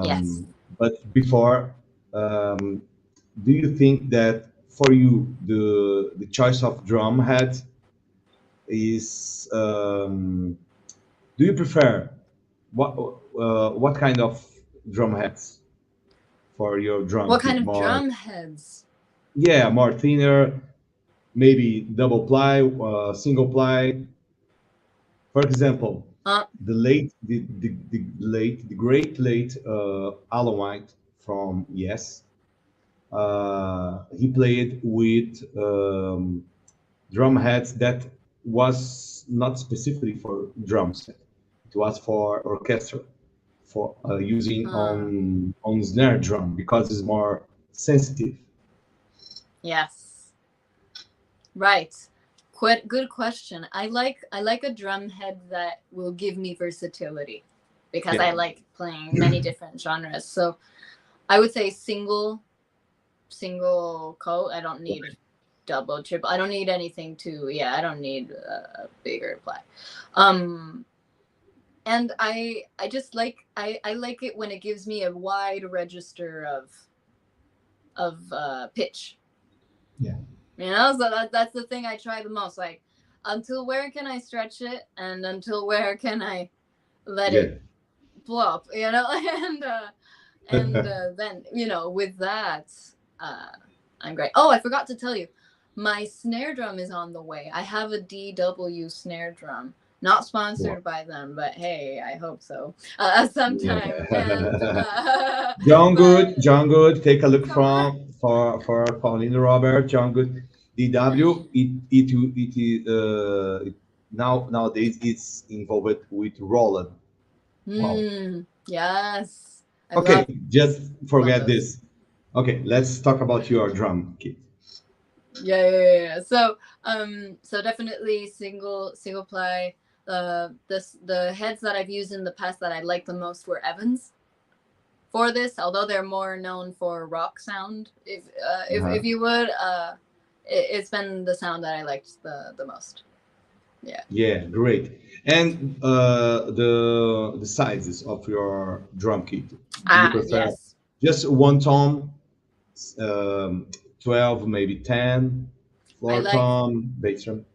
Yes. But before, um, do you think that for you the choice of drum head is do you prefer what kind of drum heads for your drum What kind kit? of More, drum heads? yeah, more thinner, maybe double ply, single ply. For example, uh the great late Alan White from Yes, he played with drum heads that was not specifically for drum set. It was for orchestra, for using uh on snare drum because it's more sensitive. yes. Right. Quite good question. I like a drum head that will give me versatility because Yeah, I like playing many different genres. So I would say single coat. I don't need double, triple. I don't need anything to. Yeah, I don't need a bigger ply. Um, And I just like I like it when it gives me a wide register of pitch. Yeah. You know, so that's the thing I try the most. Like, until where can I stretch it, and until where can I let Yeah. it plop? You know, and then with that, uh, I'm great. Oh, I forgot to tell you, my snare drum is on the way. I have a DW snare drum. Not Wow. sponsored by them, but hey, I hope so sometime. And Yeah. John but Good, John Good. Take a look come on. for Pauline Robert, John Good. DW. Nowadays it's involved with Roland. Wow. Yes, I Okay, just love forget those. this. Okay, let's talk about your drum kit. Yeah. So definitely single ply. The heads that I've used in the past that I liked the most were Evans for this, although they're more known for rock sound. If Uh-huh. you would, it's been the sound that I liked the most. Yeah. Yeah, great. And the sizes of your drum kit. Do you prefer Yes. just one tom, um, 12, maybe 10, I floor like tom, bass drum?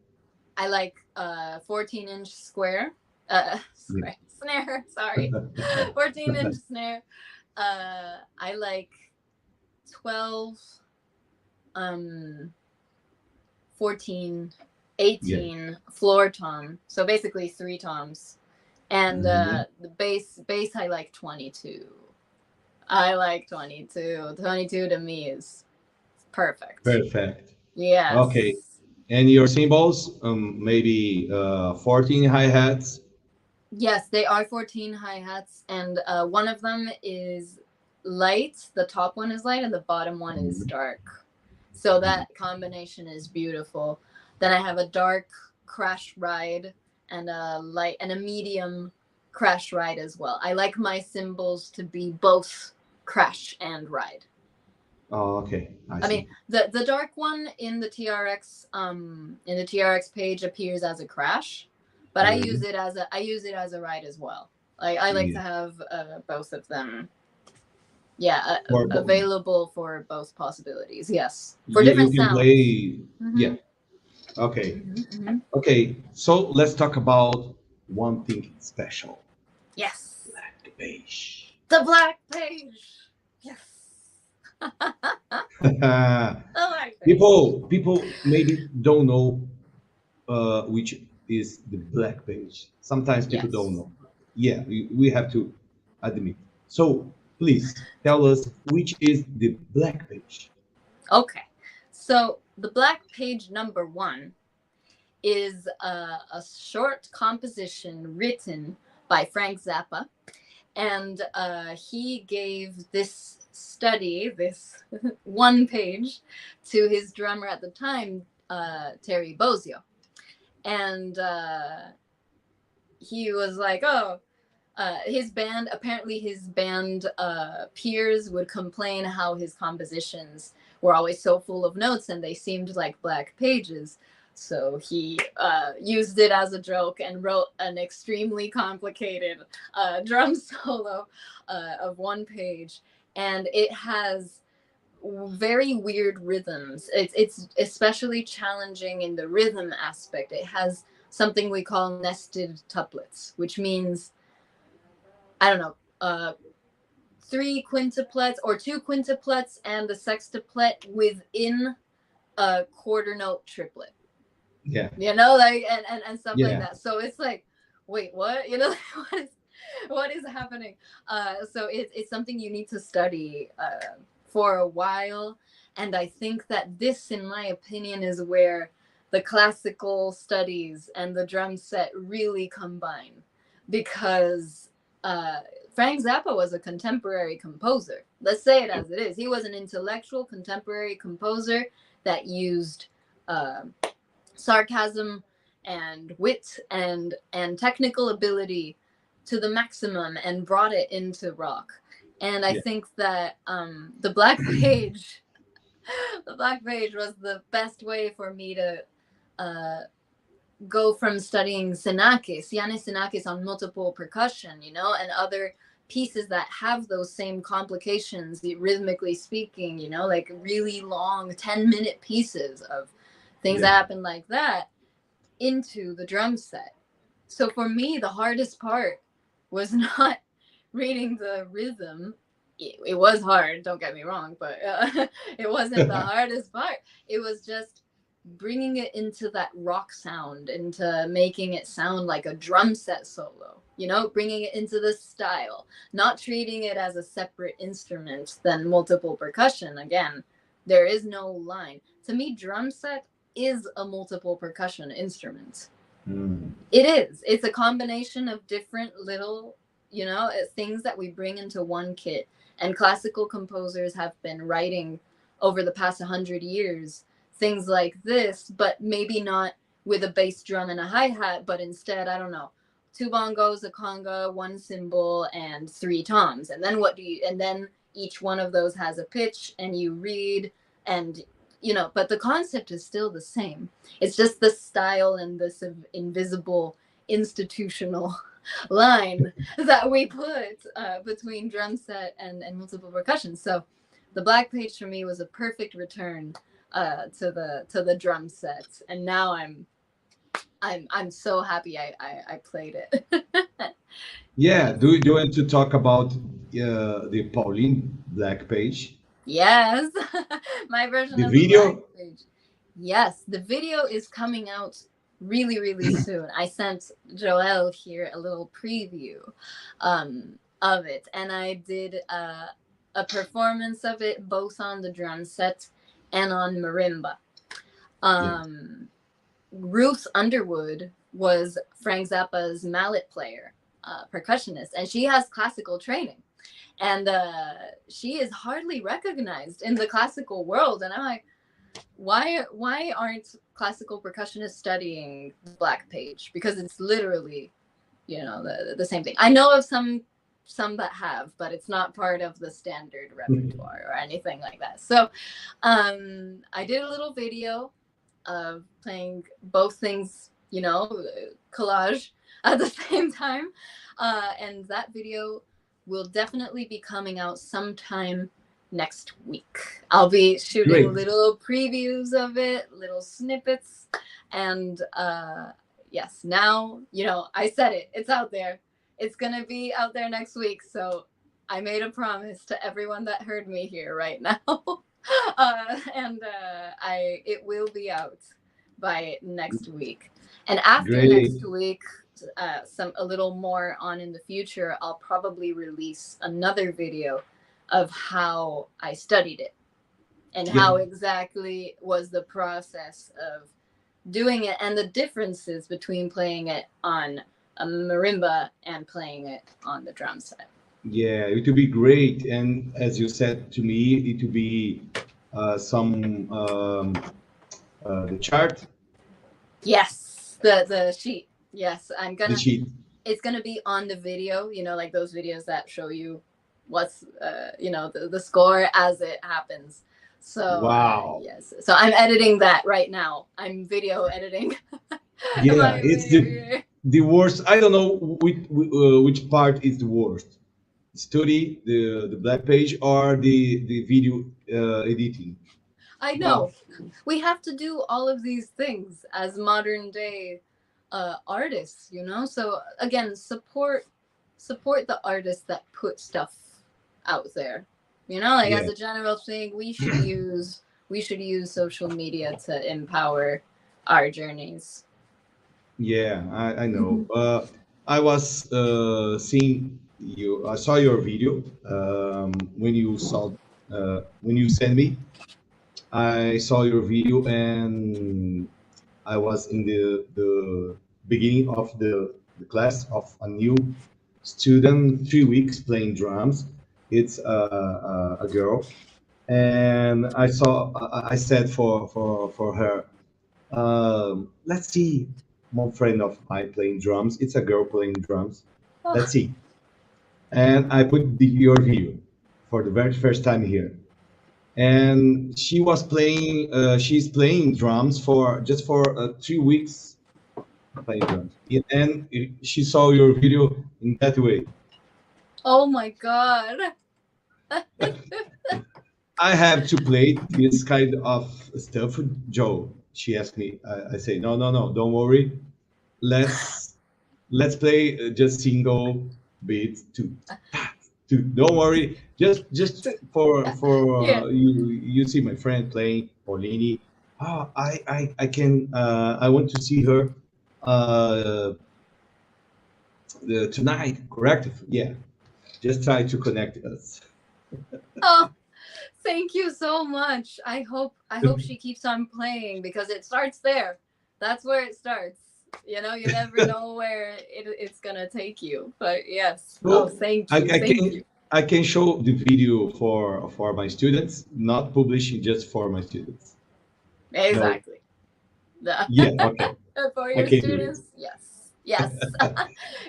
14-inch square. Yeah. Square snare. Sorry, 14-inch snare. I like 12, um, 14, Yeah. 18 floor tom. So basically three toms. And Mhm. the bass I like 22. I like 22. 22 to me is perfect. Perfect. Okay. Yes. And your cymbals, maybe 14 hi-hats. Yes, they are 14 hi-hats, and one of them is light. The top one is light, and the bottom one is Mhm. dark. So Mhm. that combination is beautiful. Then I have a dark crash ride and a light and a medium crash ride as well. I like my cymbals to be both crash and ride. Oh, okay. I I mean, see. the dark one in the TRX page appears as a crash, but Mhm. I use it as a ride as well. Like, I like Yeah. to have both of them, yeah, For, available for both possibilities. Yes, for you different can sounds. play. Yeah. Mhm. Okay. Mhm. Mhm. Okay. So let's talk about one thing special. Yes, Black beige. the black page. Yes, the black page. People maybe don't know which is the black page. Sometimes people don't Yes. know. Yeah, we have to admit. So please tell us which is the black page. Okay. So the black page number one is a short composition written by Frank Zappa. And he gave this study, this one page, to his drummer at the time, Terry Bozzio. And he was like, oh, his band peers would complain how his compositions were always so full of notes and they seemed like black pages. So he used it as a joke and wrote an extremely complicated drum solo of one page. And it has very weird rhythms. It's especially challenging in the rhythm aspect. It has something we call nested tuplets, which means, I don't know, three quintuplets or two quintuplets and a sextuplet within a quarter note triplet. Yeah, Like, and stuff like yeah. that. So it's like, wait, what? What is happening? So it's something you need to study for a while. And I think that this, in my opinion, is where the classical studies and the drum set really combine, because Frank Zappa was a contemporary composer. Let's say it as it is. He was an intellectual contemporary composer that used uh, sarcasm and wit and technical ability to the maximum and brought it into rock. And I Yeah. think that the Black Page, the Black Page was the best way for me to uh, go from studying Sinakis on multiple percussion, you know, and other pieces that have those same complications, rhythmically speaking, you know, like really long 10-minute pieces of things that happen like that, into the drum set. So for me, the hardest part was not reading the rhythm. It was hard, don't get me wrong, but it wasn't the hardest part. It was just bringing it into that rock sound, into making it sound like a drum set solo, you know, bringing it into the style, not treating it as a separate instrument than multiple percussion. Again, there is no line. To me, drum set is a multiple percussion instrument. It is. It's a combination of different little, you know, things that we bring into one kit. And classical composers have been writing over the past 100 years things like this, but maybe not with a bass drum and a hi-hat, but instead, I don't know, 2 bongos, a conga, 1 cymbal, and 3 toms. And then and then each one of those has a pitch, and you read, and, you know, but the concept is still the same. It's just the style and this invisible institutional line that we put between drum set and multiple percussion. So the black page for me was a perfect return to the drum set, and now I'm so happy I played it. Yeah. Do you want to talk about the Pauline black page? Yes. My version The of video? the black page. Yes, the video is coming out really soon. I sent Joel here a little preview of it, and I did a performance of it both on the drum set and on marimba. Ruth Underwood was Frank Zappa's mallet player, percussionist, and she has classical training, and she is hardly recognized in the classical world. And I'm like, why aren't classical percussionists studying the black page? Because it's literally, you know, the same thing. I know of some that have, but it's not part of the standard repertoire or anything like that. So I did a little video of playing both things, you know, collage at the same time. And that video will definitely be coming out sometime next week. I'll be shooting little previews of it, little snippets. And yes, now, you know, I said it, it's out there. It's going to be out there next week. So I made a promise to everyone that heard me here right now. It will be out by next week. And after next week, a little more on in the future, I'll probably release another video of how I studied it and how exactly was the process of doing it and the differences between playing it on a marimba and playing it on the drum set. Yeah, it would be great. And as you said to me, it would be the chart. Yes, the sheet. Yes, the sheet. It's gonna be on the video. You know, like those videos that show you what's you know, the score as it happens. So wow. Yes, so I'm editing that right now. I'm video editing. Yeah, it's the worst. I don't know which part is the worst. Study the black page or the video editing. I know. We have to do all of these things as modern day artists, you know. So again, support the artists that put stuff out there. You know, like as a general thing, we should use social media to empower our journeys. Yeah, I know. I was seeing you. I saw your video when you sent me. I saw your video, and I was in the beginning of the class of a new student, 3 weeks playing drums. It's a girl, and I said for her, let's see, one friend of mine playing drums. It's a girl playing drums. Let's see. And I put your video for the very first time here. And she was playing, she's playing drums for 3 weeks playing drums. And she saw your video in that way. Oh my God. I have to play this kind of stuff, Joe. She asked me. I say, no, no, no, don't worry. Let's let's play just single beats to don't worry. Just for Yeah. you see my friend playing Pauline. I can I want to see her uh, tonight. Correct? Yeah. Just try to connect us. Oh, thank you so much. I hope she keeps on playing because it starts there. That's where it starts. You know, you never know where it's gonna take you. But yes. Oh, So thank you. Thank you. I can show the video for my students, not publishing just for my students. No. Exactly. Yeah. Okay. For I your can do it. students, yes. Yes.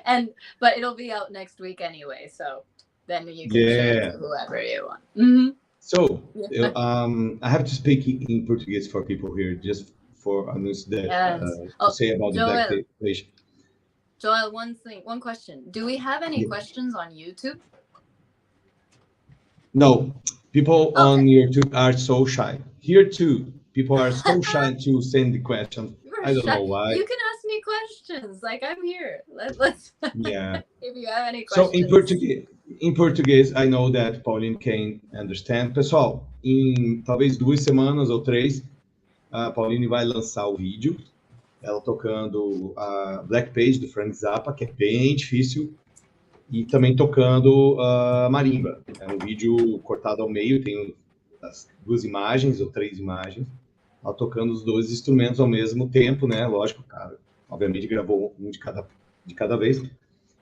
And but it'll be out next week anyway, so then you can share it to Yeah. whoever you want. Hmm. So Yeah. I have to speak in Portuguese for people here, just for announce that Yes. to Oh, say about the black Joel. page. Joel, one question. Do we have any questions on YouTube? No, people on Okay. YouTube are so shy. Here too, people are so shy to send the questions. You're I don't shy. know why. You can ask me questions. Like I'm here. Let's Yeah. if you have any So questions. Em português, I know that Pauline can understand. Pessoal, em talvez 2 semanas ou 3, a Pauline vai lançar o vídeo, ela tocando a Black Page do Frank Zappa, que é bem difícil, e também tocando a marimba. É um vídeo cortado ao meio, tem as 2 imagens ou 3 imagens, ela tocando os 2 instrumentos ao mesmo tempo, né? Lógico, cara, obviamente gravou um de cada vez.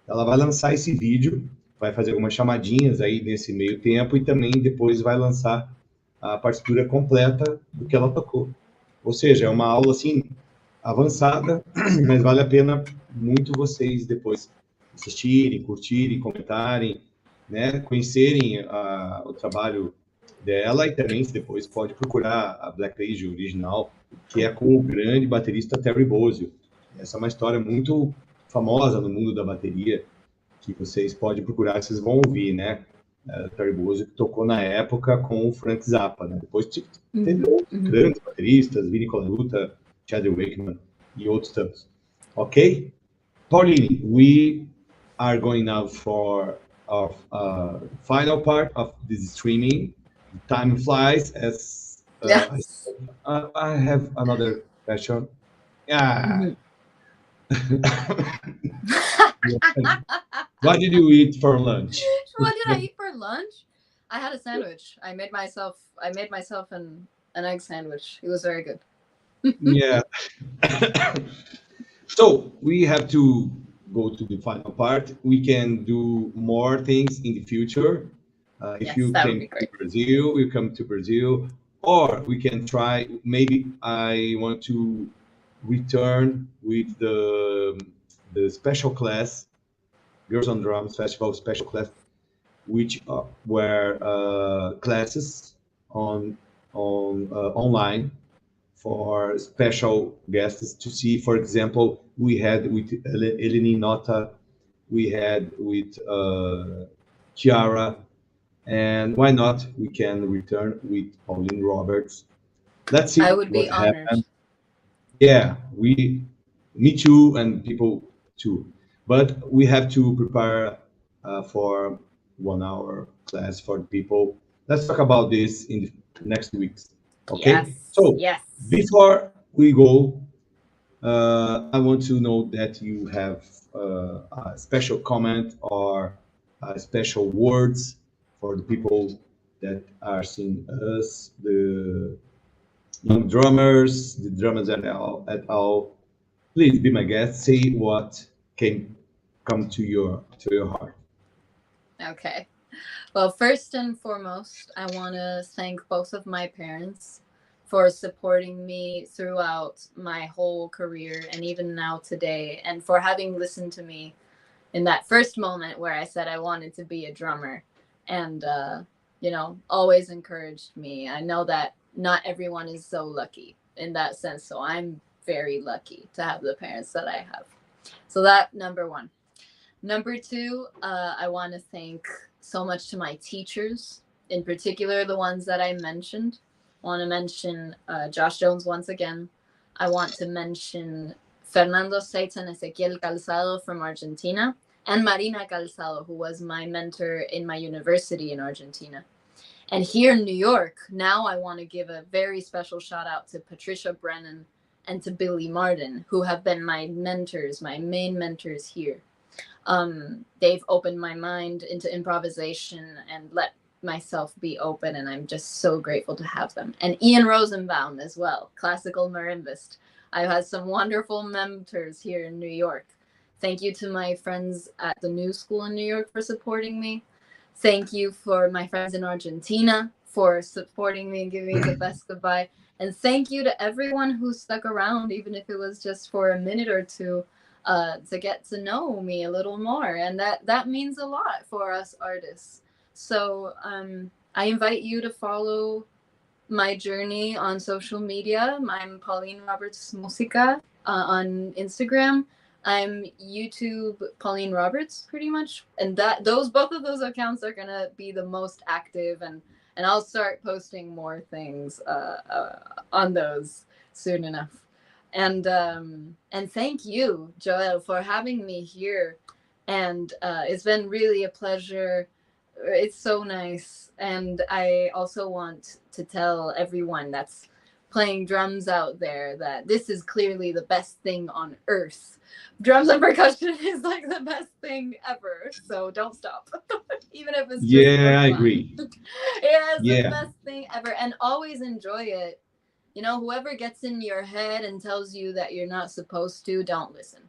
Ela vai lançar esse vídeo, vai fazer algumas chamadinhas aí nesse meio tempo e também depois vai lançar a partitura completa do que ela tocou. Ou seja, é uma aula assim avançada, mas vale a pena muito vocês depois assistirem, curtirem, comentarem, né, conhecerem o trabalho dela e também depois pode procurar a Black Page original, que é com o grande baterista Terry Bozzio. Essa é uma história muito famosa no mundo da bateria, que vocês podem procurar, vocês vão ouvir, né? Terry Bozzio, que tocou na época com o Frank Zappa, né? Depois teve outros grandes bateristas, Vinnie Colaiuta, Chad Wakeman e outros tantos. Ok? Pauline, we are going now for our final part of this streaming. Time flies as Yes. I have another question. Yeah. What did you eat for lunch? What did I eat for lunch? I had a sandwich. I made myself an egg sandwich. It was very good. Yeah. So we have to go to the final part. We can do more things in the future. If Yes, you that would came be to great. Brazil, you come to Brazil, or we can try. Maybe I want to return with the special class, Girls on Drums Festival special class, which were classes on online for special guests to see. For example, we had with Eleni Nota, we had with Chiara, and why not? We can return with Pauline Roberts. Let's see I would what be honored. happens. Yeah, me too, and people too. But we have to prepare for 1 hour class for the people. Let's talk about this in the next weeks. Okay. Yes. So Yes. before we go, I want to know that you have a special comment or special words for the people that are seeing us, the young drummers, the drummers at all. Please be my guest. Say what can come to your heart. Okay. Well, first and foremost, I want to thank both of my parents for supporting me throughout my whole career and even now today, and for having listened to me in that first moment where I said I wanted to be a drummer and, always encouraged me. I know that not everyone is so lucky in that sense. So I'm very lucky to have the parents that I have. So that number one. Number two, I want to thank so much to my teachers, in particular the ones that I mentioned. I want to mention Josh Jones once again. I want to mention Fernando Seitz and Ezequiel Calzado from Argentina, and Marina Calzado, who was my mentor in my university in Argentina. And here in New York, now I want to give a very special shout out to Patricia Brennan and to Billy Martin, who have been my mentors, my main mentors here. They've opened my mind into improvisation and let myself be open, and I'm just so grateful to have them. And Ian Rosenbaum as well, classical marimbist. I've had some wonderful mentors here in New York. Thank you to my friends at the New School in New York for supporting me. Thank you for my friends in Argentina for supporting me and giving me the best goodbye. And thank you to everyone who stuck around, even if it was just for a minute or two, to get to know me a little more. And that means a lot for us artists. So I invite you to follow my journey on social media. I'm Pauline Roberts Musica on Instagram. I'm YouTube Pauline Roberts pretty much, and both of those accounts are gonna be the most active, and I'll start posting more things on those soon enough. And thank you, Joel, for having me here, and it's been really a pleasure. It's so nice, and I also want to tell everyone that's playing drums out there that this is clearly the best thing on earth. Drums and percussion is like the best thing ever, so don't stop. Even if it's just for I fun. agree. It's the best thing ever, and always enjoy it. You know, whoever gets in your head and tells you that you're not supposed to, don't listen.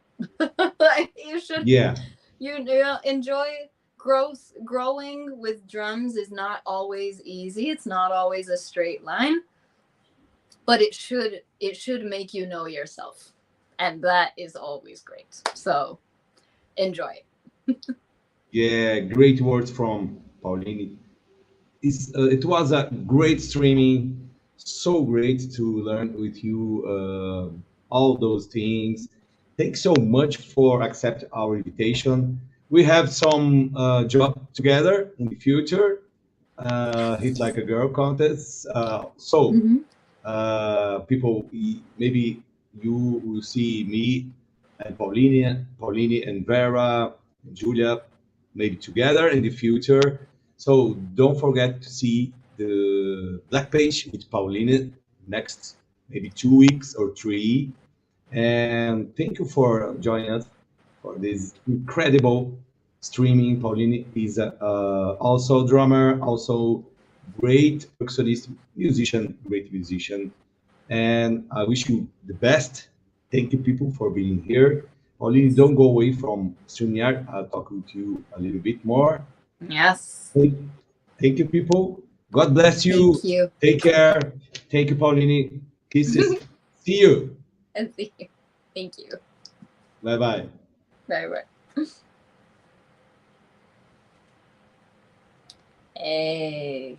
You should. You know, enjoy growing with drums is not always easy. It's not always a straight line, but it should make you know yourself, and that is always great. So enjoy. Great words from Pauline. It was a great streaming. So great to learn with you all those things. Thanks so much for accept our invitation. We have some job together in the future. Hit Like a Girl contest. People, maybe you will see me and Pauline and Vera and Julia maybe together in the future. So don't forget to see the Black Page with Pauline next maybe 2 weeks or 3. And thank you for joining us for this incredible streaming. Pauline is also drummer, also great percussionist, great musician. And I wish you the best. Thank you, people, for being here. Pauline, don't go away from StreamYard. I'll talk with you a little bit more. Yes. Thank you, people. God bless you. Thank you. Take care. Thank you, Pauline. Kisses. See you. And see you. Thank you. Bye-bye. Bye-bye. Hey.